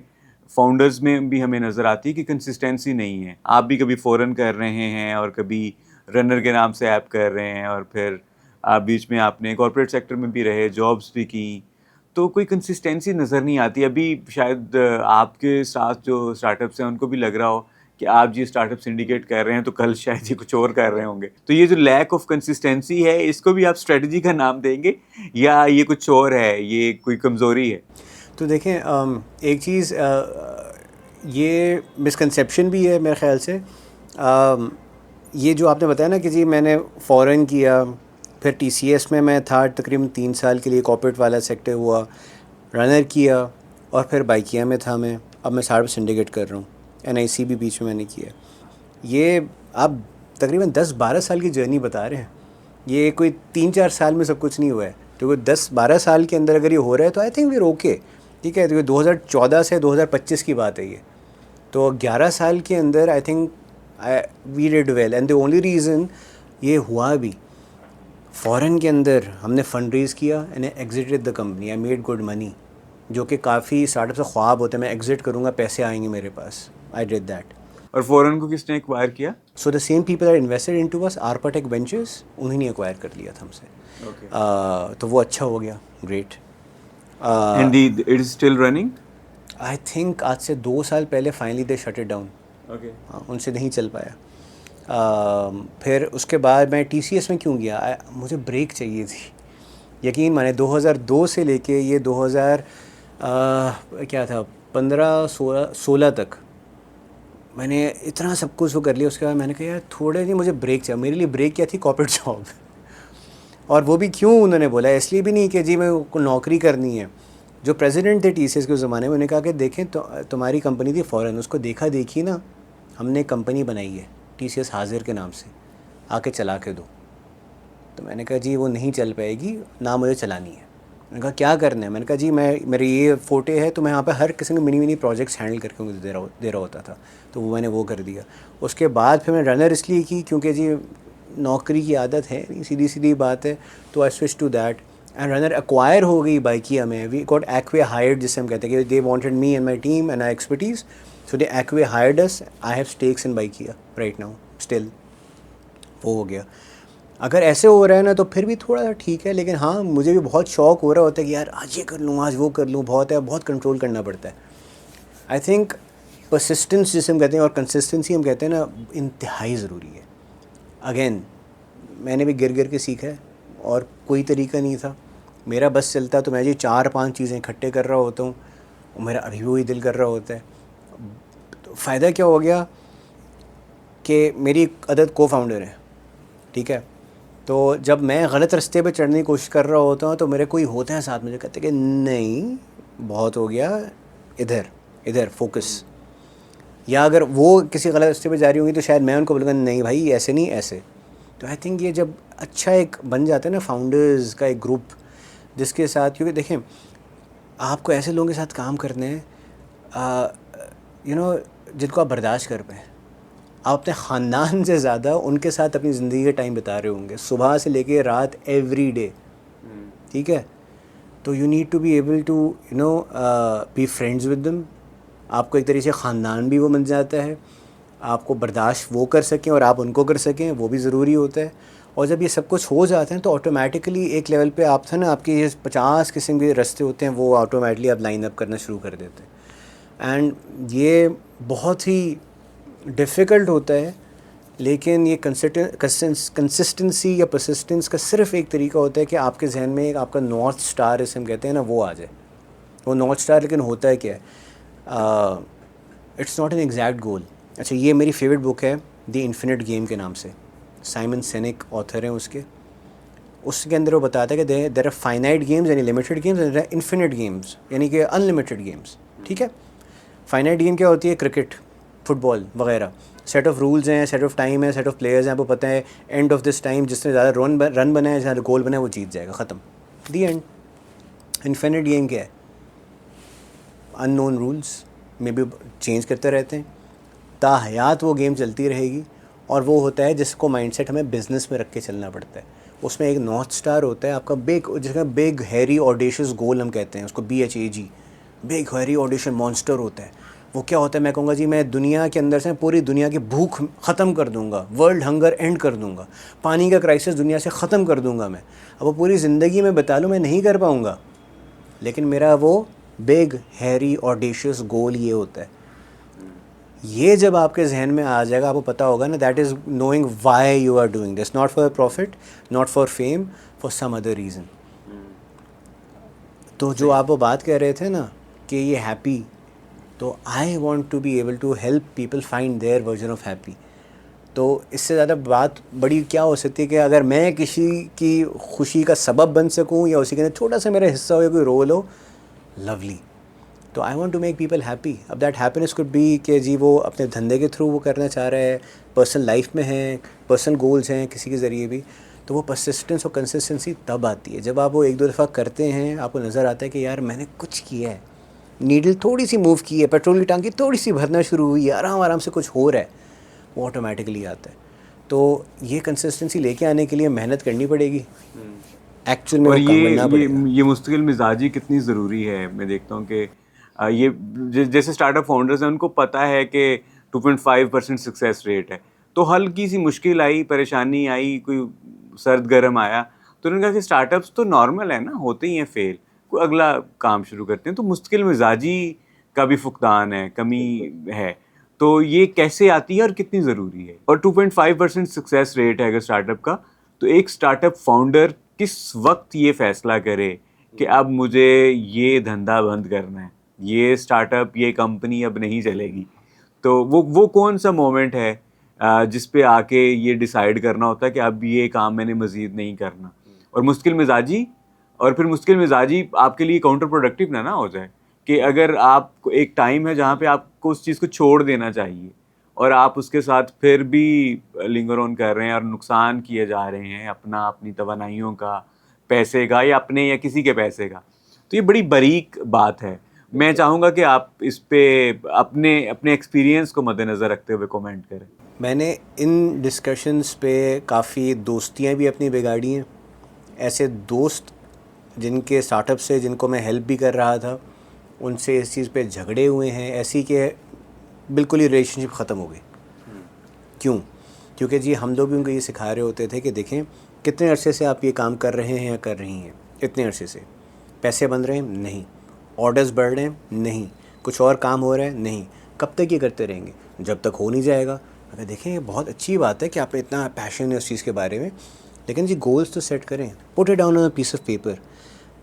S1: فاؤنڈرز میں بھی ہمیں نظر آتی ہے کہ کنسسٹینسی نہیں ہے. آپ بھی کبھی فورن کر رہے ہیں اور کبھی رنر کے نام سے ایپ کر رہے ہیں, اور پھر آپ بیچ میں آپ نے کارپوریٹ سیکٹر میں بھی رہے, جابس بھی کی, تو کوئی کنسسٹینسی نظر نہیں آتی. ابھی شاید آپ کے ساتھ جو اسٹارٹ اپس ہیں ان کو بھی لگ رہا ہو کہ آپ جی اسٹارٹ اپ سنڈیکیٹ کر رہے ہیں تو کل شاید یہ کچھ اور کر رہے ہوں گے. تو یہ جو لیک آف کنسسٹینسی ہے, اس کو بھی آپ اسٹریٹجی کا نام دیں گے یا یہ کچھ اور ہے, یہ کوئی کمزوری ہے؟
S2: تو دیکھیں ایک چیز یہ مسکنسیپشن بھی ہے میرے خیال سے. یہ جو آپ نے بتایا نا کہ جی میں نے فورن کیا, پھر ٹی سی ایس میں تھا تقریباً 3 سال کے لیے, کارپوریٹ والا سیکٹر ہوا, رنر کیا اور پھر بائکیا میں تھا میں. اب میں اسٹارٹ اپ سنڈیکیٹ کر رہا ہوں. NIC بھی بیچ میں نے کیا. یہ آپ تقریباً 10-12 سال کی جرنی بتا رہے ہیں. یہ کوئی 3-4 سال میں سب کچھ نہیں ہوا ہے. تو کوئی 10-12 سال کے اندر اگر یہ ہو رہا ہے تو آئی تھنک ویئر اوکے. ٹھیک ہے, تو یہ 2014 سے 2025 کی بات ہے یہ. تو 11 سال کے اندر I think we did well. And the only reason یہ ہوا بھی, فورن کے اندر ہم نے فنڈ ریز کیا and exited the company. I made good money, جو کہ کافی اسٹارٹ اپ سے خواب ہوتے ہیں, میں ایگزٹ کروں گا پیسے آئیں گے میرے پاس. I did that.
S1: اور فورن کو کس نے ایکوائر کیا؟
S2: So the same people are invested into us, Arpa tech ventures, انہیں نے ایکوائر کر لیا تھا ہم سے. تو وہ اچھا ہو گیا, great.
S1: And it is still running.
S2: I think آج سے 2 سال پہلے finally they shut it down. ان سے نہیں چل پایا. پھر اس کے بعد میں TCS میں کیوں گیا, مجھے بریک چاہیے تھی. یقین مانے 2002 سے لے کے یہ 2000 کیا تھا 15-16 تک میں نے اتنا سب کچھ وہ کر لیا. اس کے بعد میں نے کہا یار تھوڑے نہیں, مجھے بریک چاہیے. میرے لیے بریک کیا تھی, کارپوریٹ جاب. اور وہ بھی کیوں انہوں نے بولا, اس لیے بھی نہیں کہ جی میں نوکری کرنی ہے. جو پریزیڈنٹ تھے TCS کے زمانے میں, انہوں نے کہا کہ دیکھیں تمہاری کمپنی تھی فورن, اس کو دیکھا دیکھی نا ہم نے کمپنی بنائی ہے TCS حاضر کے نام سے, آ کے چلا کے دو. تو میں نے کہا جی وہ نہیں چل پائے گی, نہ مجھے چلانی ہے. میں نے کہا کیا کرنا ہے, میں نے کہا جی میری یہ فوٹے ہے, تو میں یہاں پہ ہر قسم کے منی پروجیکٹس ہینڈل کر کے مجھے دے رہا ہوتا تھا. تو وہ میں نے وہ کر دیا. اس کے بعد پھر میں رنر اس لیے کی کیونکہ جی نوکری کی عادت ہے, سیدھی بات ہے. تو I switch to that and runner acquire ہو گئی بائکیا میں. وی گاٹ ایکوے ہائرڈ, جسے ہم کہتے ہیں کہ they wanted me and my team and I expertise, so they acquihired us. I have stakes in Bykea right now still. وہ ہو گیا. اگر ایسے ہو رہا ہے نا تو پھر بھی تھوڑا سا ٹھیک ہے, لیکن ہاں مجھے بھی بہت شوق ہو رہا ہوتا ہے کہ یار آج یہ کر لوں, آج وہ کر لوں. بہت کنٹرول کرنا پڑتا ہے. آئی تھنک پرسسٹنس جسے ہم کہتے ہیں اور کنسسٹنسی ہم کہتے ہیں نا, انتہائی ضروری ہے. اگین میں نے بھی گر کے سیکھا ہے, اور کوئی طریقہ نہیں تھا میرا. بس چلتا تو میں جی 4-5 چیزیں اکٹھے کر رہا ہوتا ہوں, اور میرا ابھی وہی دل کر رہا ہوتا ہے. تو فائدہ کیا ہو گیا کہ میری ایک عدد کو فاؤنڈر ہے, ٹھیک ہے. تو جب میں غلط رستے پہ چڑھنے کی کوشش کر رہا ہوتا ہوں تو میرے کوئی ہوتا ہے ساتھ, مجھے کہتے کہ نہیں بہت ہو گیا, ادھر فوکس. یا اگر وہ کسی غلط رستے پہ جا رہی ہوں گی تو شاید میں ان کو بولوں گا نہیں بھائی ایسے نہیں ایسے. تو آئی تھنک یہ جب اچھا ایک بن جاتا ہے نا فاؤنڈرز کا ایک گروپ جس کے ساتھ, کیونکہ دیکھیں آپ کو ایسے لوگوں کے ساتھ کام کرنے ہیں جن کو آپ برداشت کر پائیں. آپ اپنے خاندان سے زیادہ ان کے ساتھ اپنی زندگی کا ٹائم بتا رہے ہوں گے, صبح سے لے کے رات ایوری ڈے, ٹھیک ہے. تو you need to be able to be friends with them. آپ کو ایک طریقے سے خاندان بھی وہ بن جاتا ہے, آپ کو برداشت وہ کر سکیں اور آپ ان کو کر سکیں, وہ بھی ضروری ہوتا ہے. اور جب یہ سب کچھ ہو جاتے ہیں تو آٹومیٹکلی ایک لیول پہ آپ تھا نا, آپ کے یہ 50 قسم کے رستے ہوتے ہیں, وہ آٹومیٹکلی آپ لائن اپ کرنا شروع کر دیتے ہیں. اینڈ یہ بہت ہی ڈیفیکلٹ ہوتا ہے, لیکن یہ کنسسٹنسی یا پرسسٹنس کا صرف ایک طریقہ ہوتا ہے کہ آپ کے ذہن میں ایک آپ کا نارتھ اسٹار اسے ہم کہتے ہیں نا وہ آ جائے. وہ نارتھ اسٹار لیکن ہوتا ہے کیا ہے, اٹس ناٹ این ایگزیکٹ گول. اچھا یہ میری فیوریٹ بک ہے دی انفینٹ گیم کے نام سے, سائمن سینک آتھر ہیں اس کے. اس کے اندر وہ بتاتا ہے کہ دیر آر فائنائٹ گیمز یعنی limited games, and infinite games یعنی کہ ان لمیٹڈ گیمز. ٹھیک ہے, فائنائٹ گیم کیا ہوتی ہے, کرکٹ, فٹ بال وغیرہ. سیٹ آف رولز ہیں, سیٹ آف ٹائم ہے, سیٹ آف پلیئرز ہیں, آپ کو پتہ ہے اینڈ آف دس ٹائم جس نے زیادہ رن بنائے, زیادہ گول بنائے, وہ جیت جائے گا, ختم, دی اینڈ. انفینٹ گیم کیا ہے, ان نون رولز میں بھی چینج کرتے رہتے ہیں, تا حیات وہ گیم چلتی رہے گی. اور وہ ہوتا ہے جس کو مائنڈ سیٹ ہمیں بزنس میں رکھ کے چلنا پڑتا ہے. اس میں ایک نارتھ اسٹار ہوتا ہے آپ کا بگ, جس کا بگ ہیری آڈیشس گول ہم کہتے ہیں اس کو, BHAG, big Harry audition monster ہوتا ہے. وہ کیا ہوتا ہے, میں کہوں گا جی میں دنیا کے اندر سے پوری دنیا کی بھوک ختم کر دوں گا, ورلڈ ہنگر اینڈ کر دوں گا, پانی کا کرائسس دنیا سے ختم کر دوں گا میں. اب وہ پوری زندگی میں بتا لوں میں نہیں کر پاؤں گا, لیکن میرا وہ بگ ہیری آڈیشس گول یہ ہوتا ہے. یہ جب آپ کے ذہن میں آ جائے گا, آپ کو پتہ ہوگا نا, that is knowing why you are doing this, not for profit, not for fame, for some other reason. تو جو آپ وہ بات کہہ رہے تھے نا کہ یہ ہیپی, تو I want to be able to help people find their version of happy. تو اس سے زیادہ بات بڑی کیا ہو سکتی ہے کہ اگر میں کسی کی خوشی کا سبب بن سکوں یا اسی کے اندر چھوٹا سا میرا حصہ ہو یا کوئی رول ہو, لولی. تو I want to make people happy. اب دیٹ ہیپینس کوڈ بی کہ جی وہ اپنے دھندے کے تھرو وہ کرنا چاہ رہا ہے, پرسنل لائف میں ہیں, پرسنل گولز ہیں کسی کے ذریعے بھی. تو وہ پرسسٹنس اور کنسسٹنسی تب آتی ہے جب آپ وہ ایک دو دفعہ کرتے ہیں, آپ کو نظر آتا ہے کہ یار میں نے کچھ کیا ہے, نیڈل تھوڑی سی موو کی ہے, پیٹرول کی ٹانکی تھوڑی سی بھرنا شروع ہوئی ہے, آرام آرام سے کچھ ہو رہا ہے, وہ آٹومیٹکلی آتا ہے. تو یہ کنسسٹنسی لے کے آنے کے لیے محنت کرنی پڑے گی, ایکچوئل میں
S1: اور
S2: وہ کام کرنا پڑے گا.
S1: یہ مستقل مزاجی کتنی ضروری ہے. میں دیکھتا ہوں کہ یہ جیسے اسٹارٹ اپ فاؤنڈرز ہیں ان کو پتہ ہے کہ 2.5% سکسیس ریٹ ہے, تو ہلکی سی مشکل آئی, پریشانی آئی, کوئی سرد گرم آیا, تو انہوں نے کہا کہ اسٹارٹ اپس تو نارمل ہے نا, ہوتے ہی ہیں فیل, کوئی اگلا کام شروع کرتے ہیں. تو مستقل مزاجی کا بھی فقدان ہے, کمی ہے. تو یہ کیسے آتی ہے اور کتنی ضروری ہے؟ اور 2.5% سکسیس ریٹ ہے اگر اسٹارٹ اپ کا, تو ایک اسٹارٹ اپ فاؤنڈر کس وقت یہ فیصلہ کرے کہ اب مجھے یہ دھندا بند کرنا ہے, یہ اسٹارٹ اپ, یہ کمپنی اب نہیں چلے گی, تو وہ کون سا مومنٹ ہے جس پہ آ کے یہ ڈیسائیڈ کرنا ہوتا ہے کہ اب یہ کام میں نے مزید نہیں کرنا؟ اور مشکل مزاجی, اور پھر مشکل مزاجی آپ کے لیے کاؤنٹر پروڈکٹیو نہ ہو جائے کہ اگر آپ کو ایک ٹائم ہے جہاں پہ آپ کو اس چیز کو چھوڑ دینا چاہیے اور آپ اس کے ساتھ پھر بھی لنگر آن کر رہے ہیں اور نقصان کیے جا رہے ہیں اپنا, اپنی توانائیوں کا, پیسے کا, یا اپنے یا کسی کے پیسے کا. تو یہ بڑی باریک بات ہے. میں چاہوں گا کہ آپ اس پہ اپنے ایکسپیرینس کو مد نظر رکھتے ہوئے کومنٹ کریں.
S2: میں نے ان ڈسکشنز پہ کافی دوستیاں بھی اپنی بگاڑی ہیں. ایسے دوست جن کے اسٹارٹ اپ سے, جن کو میں ہیلپ بھی کر رہا تھا, ان سے اس چیز پہ جھگڑے ہوئے ہیں ایسی کہ بالکل ہی ریلیشن شپ ختم ہو گئی. کیوں؟ کیونکہ جی ہم لوگ بھی ان کو یہ سکھا رہے ہوتے تھے کہ دیکھیں کتنے عرصے سے آپ یہ کام کر رہے ہیں یا کر رہی ہیں, اتنے عرصے سے پیسے بن رہے ہیں نہیں, آرڈرز بڑھ رہے ہیں نہیں, کچھ اور کام ہو رہا ہے نہیں, کب تک یہ کرتے رہیں گے؟ جب تک ہو نہیں جائے گا. اگر دیکھیں یہ بہت اچھی بات ہے کہ آپ اتنا پیشن ہے اس چیز کے بارے میں, لیکن جی گولز تو سیٹ کریں, put it down on a piece of paper.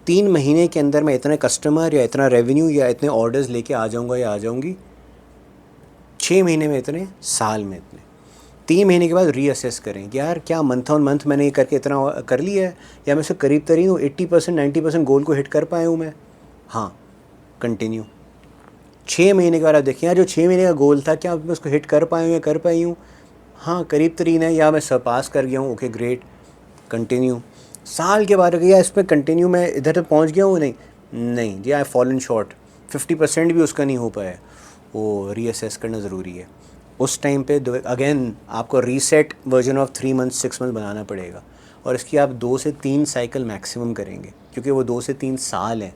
S2: 3 مہینے کے اندر میں اتنے کسٹمر یا اتنا ریونیو یا اتنے آرڈرز لے کے آ جاؤں گا یا آ جاؤں گی, 6 مہینے میں اتنے, سال میں اتنے. 3 مہینے کے بعد ری اسیس کریں کہ یار کیا منتھ آن منتھ میں نے یہ کر کے اتنا کر لیا ہے, یا میں سے قریب ترین ہوں, 80% 90% گول کو ہٹ کر پایا ہوں میں. ہاں کنٹینیو. 6 مہینے کے بعد آپ دیکھیں یار جو 6 مہینے کا گول تھا کیا میں اس کو ہٹ کر پایا ہوں یا کر پائی ہوں, ہاں قریب ترین ہے, یا میں سرپاس کر گیا ہوں, اوکے گریٹ, کنٹینیو. سال کے بعد یا اس پہ کنٹینیو میں ادھر تک پہنچ گیا ہوں, نہیں جی آئی فالن شارٹ, 50% بھی اس کا نہیں ہو پایا, وہ ری اسیس کرنا ضروری ہے. اس ٹائم پہ اگین آپ کو reset version of 3 months 6 months بنانا پڑے گا, اور اس کی آپ 2 سے 3 سائیکل میکسیمم کریں گے, کیونکہ وہ 2 سے 3 سال ہیں.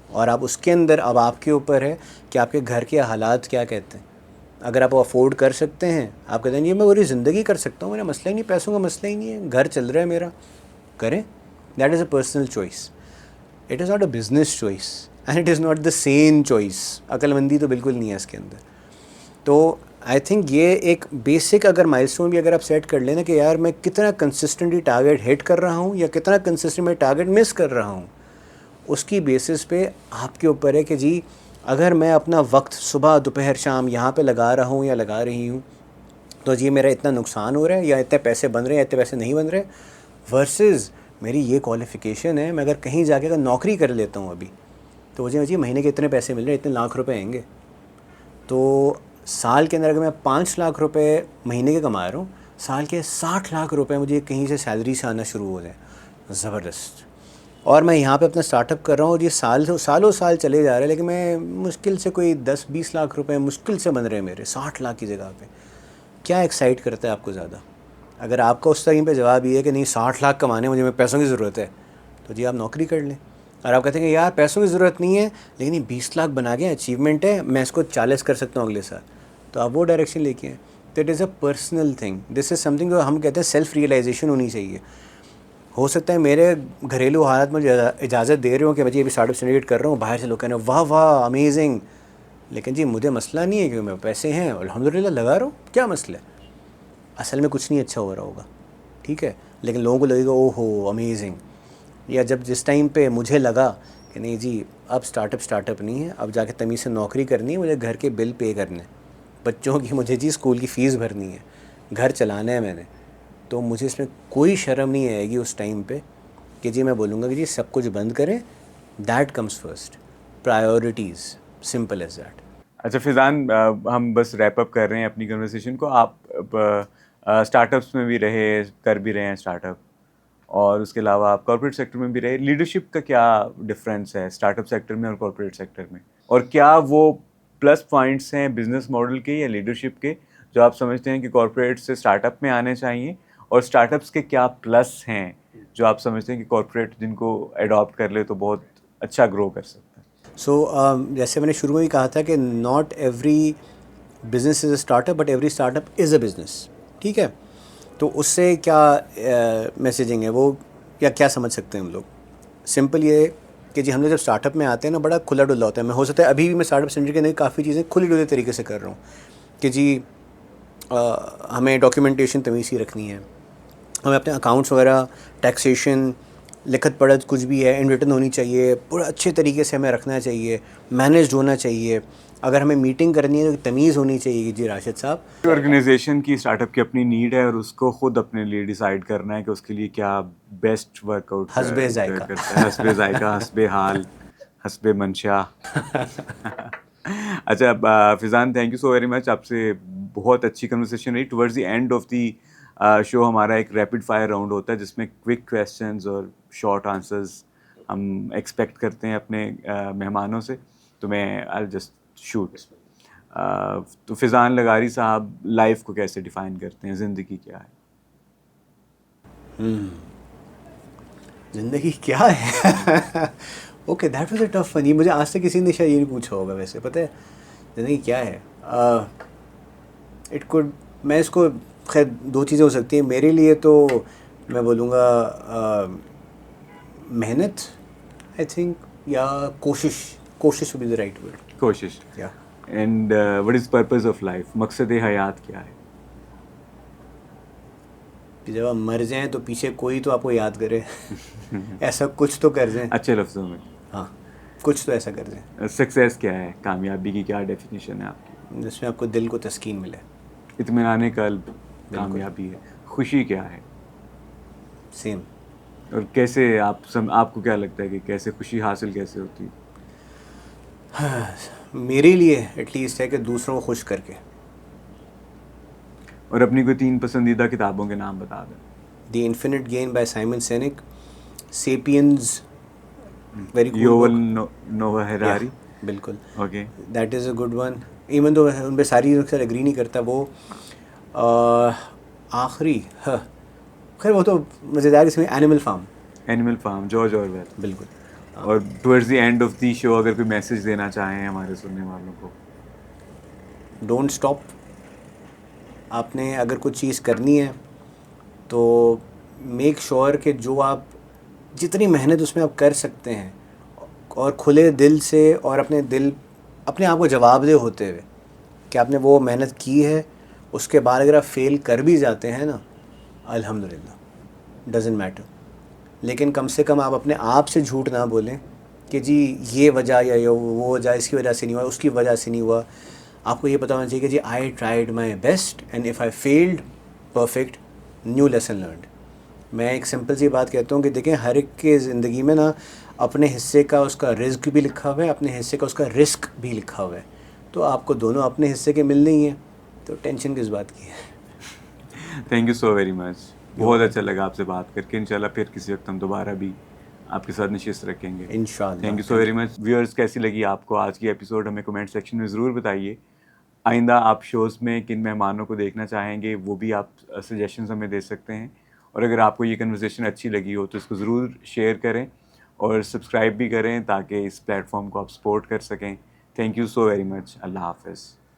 S2: اور آپ اس کے اندر اب آپ کے اوپر ہے کہ آپ کے گھر کے حالات کیا کہتے ہیں. اگر آپ افورڈ کر سکتے ہیں, آپ کہتے ہیں یہ میں پوری زندگی کر سکتا ہوں, میرا مسئلہ ہی نہیں, پیسوں کا مسئلہ ہی نہیں ہے, گھر چل رہا ہے میرا, کریں. That is a personal choice, it is not a business choice and it is not the same choice. عقل مندی تو بالکل نہیں ہے اس کے اندر. تو آئی تھنک یہ ایک بیسک اگر مائلسٹون بھی اگر آپ سیٹ کر لیں نا کہ یار میں کتنا کنسسٹنٹلی ٹارگیٹ ہٹ کر رہا ہوں یا کتنا کنسسٹنٹ میں ٹارگیٹ مس کر رہا ہوں, اس کی بیسس پہ آپ کے اوپر ہے کہ جی اگر میں اپنا وقت صبح دوپہر شام یہاں پہ لگا رہا ہوں یا لگا رہی ہوں, تو جی میرا اتنا نقصان ہو رہا ہے یا اتنے پیسے بن رہے ہیں اتنے پیسے نہیں بن رہے, ورسز میری یہ کوالیفیکیشن ہے, میں اگر کہیں جا کے اگر نوکری کر لیتا ہوں ابھی, تو مجھے جی مہینے کے اتنے پیسے مل رہے ہیں, اتنے لاکھ روپے آئیں گے. تو سال کے اندر اگر میں 5 لاکھ روپے مہینے کے کما رہا ہوں, سال کے 60 لاکھ روپے مجھے کہیں سے سیلری سے آنا شروع ہو جائے, زبردست. اور میں یہاں پہ اپنا اسٹارٹ اپ کر رہا ہوں اور یہ سالوں سال چلے جا رہے ہیں, لیکن میں مشکل سے کوئی 10-20 لاکھ روپے مشکل سے بن رہے ہیں میرے 60 لاکھ کی جگہ پہ. کیا ایکسائٹ کرتا ہے آپ کو زیادہ؟ اگر آپ کا اس ٹائم پہ جواب یہ ہے کہ نہیں 60 لاکھ کمانے مجھے پیسوں کی ضرورت ہے, تو جی آپ نوکری کر لیں. اور آپ کہتے ہیں کہ یار پیسوں کی ضرورت نہیں ہے لیکن یہ 20 لاکھ بنا کے اچیومنٹ ہے, میں اس کو 40 کر سکتا ہوں اگلے سال, تو آپ وہ ڈائریکشن لے کے آئیں. تو it is a personal thing, this is some thing جو ہم کہتے ہیں سیلف ریئلائزیشن ہونی چاہیے. ہو سکتا ہے میرے گھریلو حالات مجھے اجازت دے رہے ہوں کہ میں یہ بھی اسٹارٹ اپ سینڈیکیٹ کر رہا ہوں, باہر سے لوگ کہہ رہے ہیں واہ واہ امیزنگ, لیکن جی مجھے مسئلہ نہیں ہے کیونکہ میرے پیسے ہیں الحمدللہ لگا رہا ہوں, کیا مسئلہ ہے؟ اصل میں کچھ نہیں اچھا ہو رہا ہوگا, ٹھیک ہے, لیکن لوگوں کو لگے گا او ہو امیزنگ. یا جس ٹائم پہ مجھے لگا کہ نہیں جی اب اسٹارٹ اپ نہیں ہے, اب جا کے تمیز سے نوکری کرنی ہے, مجھے گھر کے بل پے کرنے, بچوں کی مجھے جی اسکول کی فیس بھرنی ہے, گھر چلانا ہے میں نے, تو مجھے اس میں کوئی شرم نہیں آئے گی اس ٹائم پہ کہ جی میں بولوں گا کہ جی سب کچھ بند کریں, that comes first. Priorities, simple as that.
S1: اچھا فیضان, ہم بس ریپ اپ کر رہے ہیں اپنی کنورسیشن کو. آپ اسٹارٹ اپس میں بھی رہے, کر بھی رہے ہیں اسٹارٹ اپ, اور اس کے علاوہ آپ کارپوریٹ سیکٹر میں بھی رہے. لیڈرشپ کا کیا ڈفرینس ہے اسٹارٹ اپ سیکٹر میں اور کارپوریٹ سیکٹر میں, اور کیا وہ پلس پوائنٹس ہیں بزنس ماڈل کے یا لیڈرشپ کے جو آپ سمجھتے ہیں کہ کارپوریٹ سے اسٹارٹ اپ میں آنے چاہیے, اور اسٹارٹ اپس کے کیا پلس ہیں جو آپ سمجھتے ہیں کہ کارپوریٹ جن کو اڈاپٹ کر لے تو بہت اچھا گرو کر سکتا ہے؟
S2: سو جیسے میں نے شروع میں بھی کہا تھا کہ not every business is a start up but every start up is a business. ٹھیک ہے, تو اس سے کیا میسیجنگ ہے وہ, یا کیا سمجھ سکتے ہیں ہم لوگ؟ سمپل یہ کہ جی ہم لوگ جب اسٹارٹ اپ میں آتے ہیں نا بڑا کھلا ڈلا ہوتا ہے. میں ہو سکتا ہے ابھی بھی میں اسٹارٹ اپ سینٹر کے اندر کافی چیزیں کھلی ڈلے طریقے سے کر رہا ہوں کہ جی ہمیں ڈاکیومنٹیشن تمیز ہی رکھنی ہے, ہمیں اپنے اکاؤنٹس وغیرہ, ٹیکسیشن, لکھت پڑھت کچھ بھی ہے ان ریٹن ہونی چاہیے, پورا اچھے طریقے سے ہمیں رکھنا چاہیے, مینیجڈ ہونا چاہیے. اگر ہمیں میٹنگ کرنی ہے تو تمیز ہونی چاہیے کہ جی راشد صاحب.
S1: آرگنائزیشن کی اسٹارٹ اپ کی اپنی نیڈ ہے اور اس کو خود اپنے لیے ڈیسائیڈ کرنا ہے کہ اس کے لیے کیا بیسٹ ورک آؤٹ
S2: حسب ذائقہ.
S1: کرتا ہے. حسب ذائقہ, حسب حال, حسب منشا. اچھا Faizan, thank you so very much. آپ سے بہت اچھی کنورسیشن رہی. Towards the end of the show ہمارا ایک ریپڈ فائر راؤنڈ ہوتا ہے جس میں کوئک کویسچنز اور شارٹ آنسرز ہم ایکسپیکٹ کرتے ہیں اپنے مہمانوں سے. تو میں آئی جسٹ شوٹ. تو فیضان لغاری صاحب لائف کو کیسے ڈیفائن کرتے ہیں, زندگی کیا ہے؟
S2: زندگی کیا ہے؟ Okay, that was a tough one. یہ مجھے آج تک کسی نے شاید یہ نہیں پوچھا ہوگا. ویسے پتہ ہے زندگی کیا ہے؟ اٹ کوڈ, میں اس کو خیر دو چیزیں ہو سکتی ہیں میرے لیے. تو میں بولوں گا محنت آئی تھنک, یا کوشش would be the right word.
S1: کوشش.
S2: یا
S1: and what is purpose of life, مقصد حیات کیا ہے؟
S2: کہ جب آپ مر جائیں تو پیچھے کوئی تو آپ کو یاد کرے. ایسا کچھ تو کر دیں.
S1: اچھے لفظوں میں,
S2: ہاں, کچھ تو ایسا کر دیں
S1: سکسیس کیا ہے, کامیابی کی کیا ڈیفینیشن ہے آپ کی؟
S2: جس میں آپ کو دل کو تسکین ملے.
S1: اطمینان قلب کامیابی ہے. خوشی کیا ہے؟
S2: سیم.
S1: اور کیسے آپ کو کیا لگتا ہے کہ کیسے خوشی حاصل کیسے ہوتی ہے؟
S2: میرے لیے ایٹ لیسٹ ہے کہ دوسروں کو خوش کر کے.
S1: اور اپنی کوئی 3 پسندیدہ کتابوں کے نام بتا دیں.
S2: The infinite game by Simon Sinek, Sapiens, very cool
S1: Yuval Noah Harari.
S2: بالکل,
S1: okay,
S2: that is a good one. Even تو ان پہ ساری اکثر ایگری نہیں کرتا. وہ آخری خیر وہ تو مزیدار اس میں اینیمل فارم,
S1: جارج اورویل.
S2: بالکل.
S1: اور towards the end of the show اگر کوئی میسج دینا چاہیں ہمارے سننے والوں کو؟
S2: Don't stop. آپ نے اگر کچھ چیز کرنی ہے تو میک شور کہ جو آپ جتنی محنت اس میں آپ کر سکتے ہیں اور کھلے دل سے اور اپنے آپ کو جواب دہ ہوتے ہوئے کہ آپ نے وہ محنت کی ہے. اس کے بعد اگر آپ فیل کر بھی جاتے ہیں نا, الحمدللہ, ڈزنٹ میٹر. لیکن کم سے کم آپ اپنے آپ سے جھوٹ نہ بولیں کہ جی یہ وجہ یا وہ وجہ اس کی وجہ سے نہیں ہوا, اس کی وجہ سے نہیں ہوا. آپ کو یہ پتہ ہونا چاہیے کہ جی I tried my best and if I failed, perfect, new lesson learned. میں ایک سمپل سی بات کہتا ہوں کہ دیکھیں ہر ایک کے زندگی میں نا اپنے حصے کا اس کا رزق بھی لکھا ہوا ہے, اپنے حصے کا اس کا رسک بھی لکھا ہوا ہے. تو آپ کو دونوں اپنے حصے کے ملنے ہی ہیں, تو ٹینشن کس بات کی ہے؟
S1: تھینک یو سو ویری مچ. بہت اچھا لگا آپ سے بات کر کے. انشاءاللہ پھر کسی وقت ہم دوبارہ بھی آپ کے ساتھ نشست رکھیں گے
S2: انشاءاللہ.
S1: Thank you so very much. Viewers کیسی لگی آپ کو آج کی ایپیسوڈ, ہمیں کمنٹ سیکشن میں ضرور بتائیے. آئندہ آپ شوز میں کن مہمانوں کو دیکھنا چاہیں گے وہ بھی آپ سجیشنز ہمیں دے سکتے ہیں. اور اگر آپ کو یہ کنورسیشن اچھی لگی ہو تو اس کو ضرور شیئر کریں اور سبسکرائب بھی کریں تاکہ اس پلیٹ فارم کو آپ سپورٹ کر سکیں. Thank you so very much. اللہ حافظ.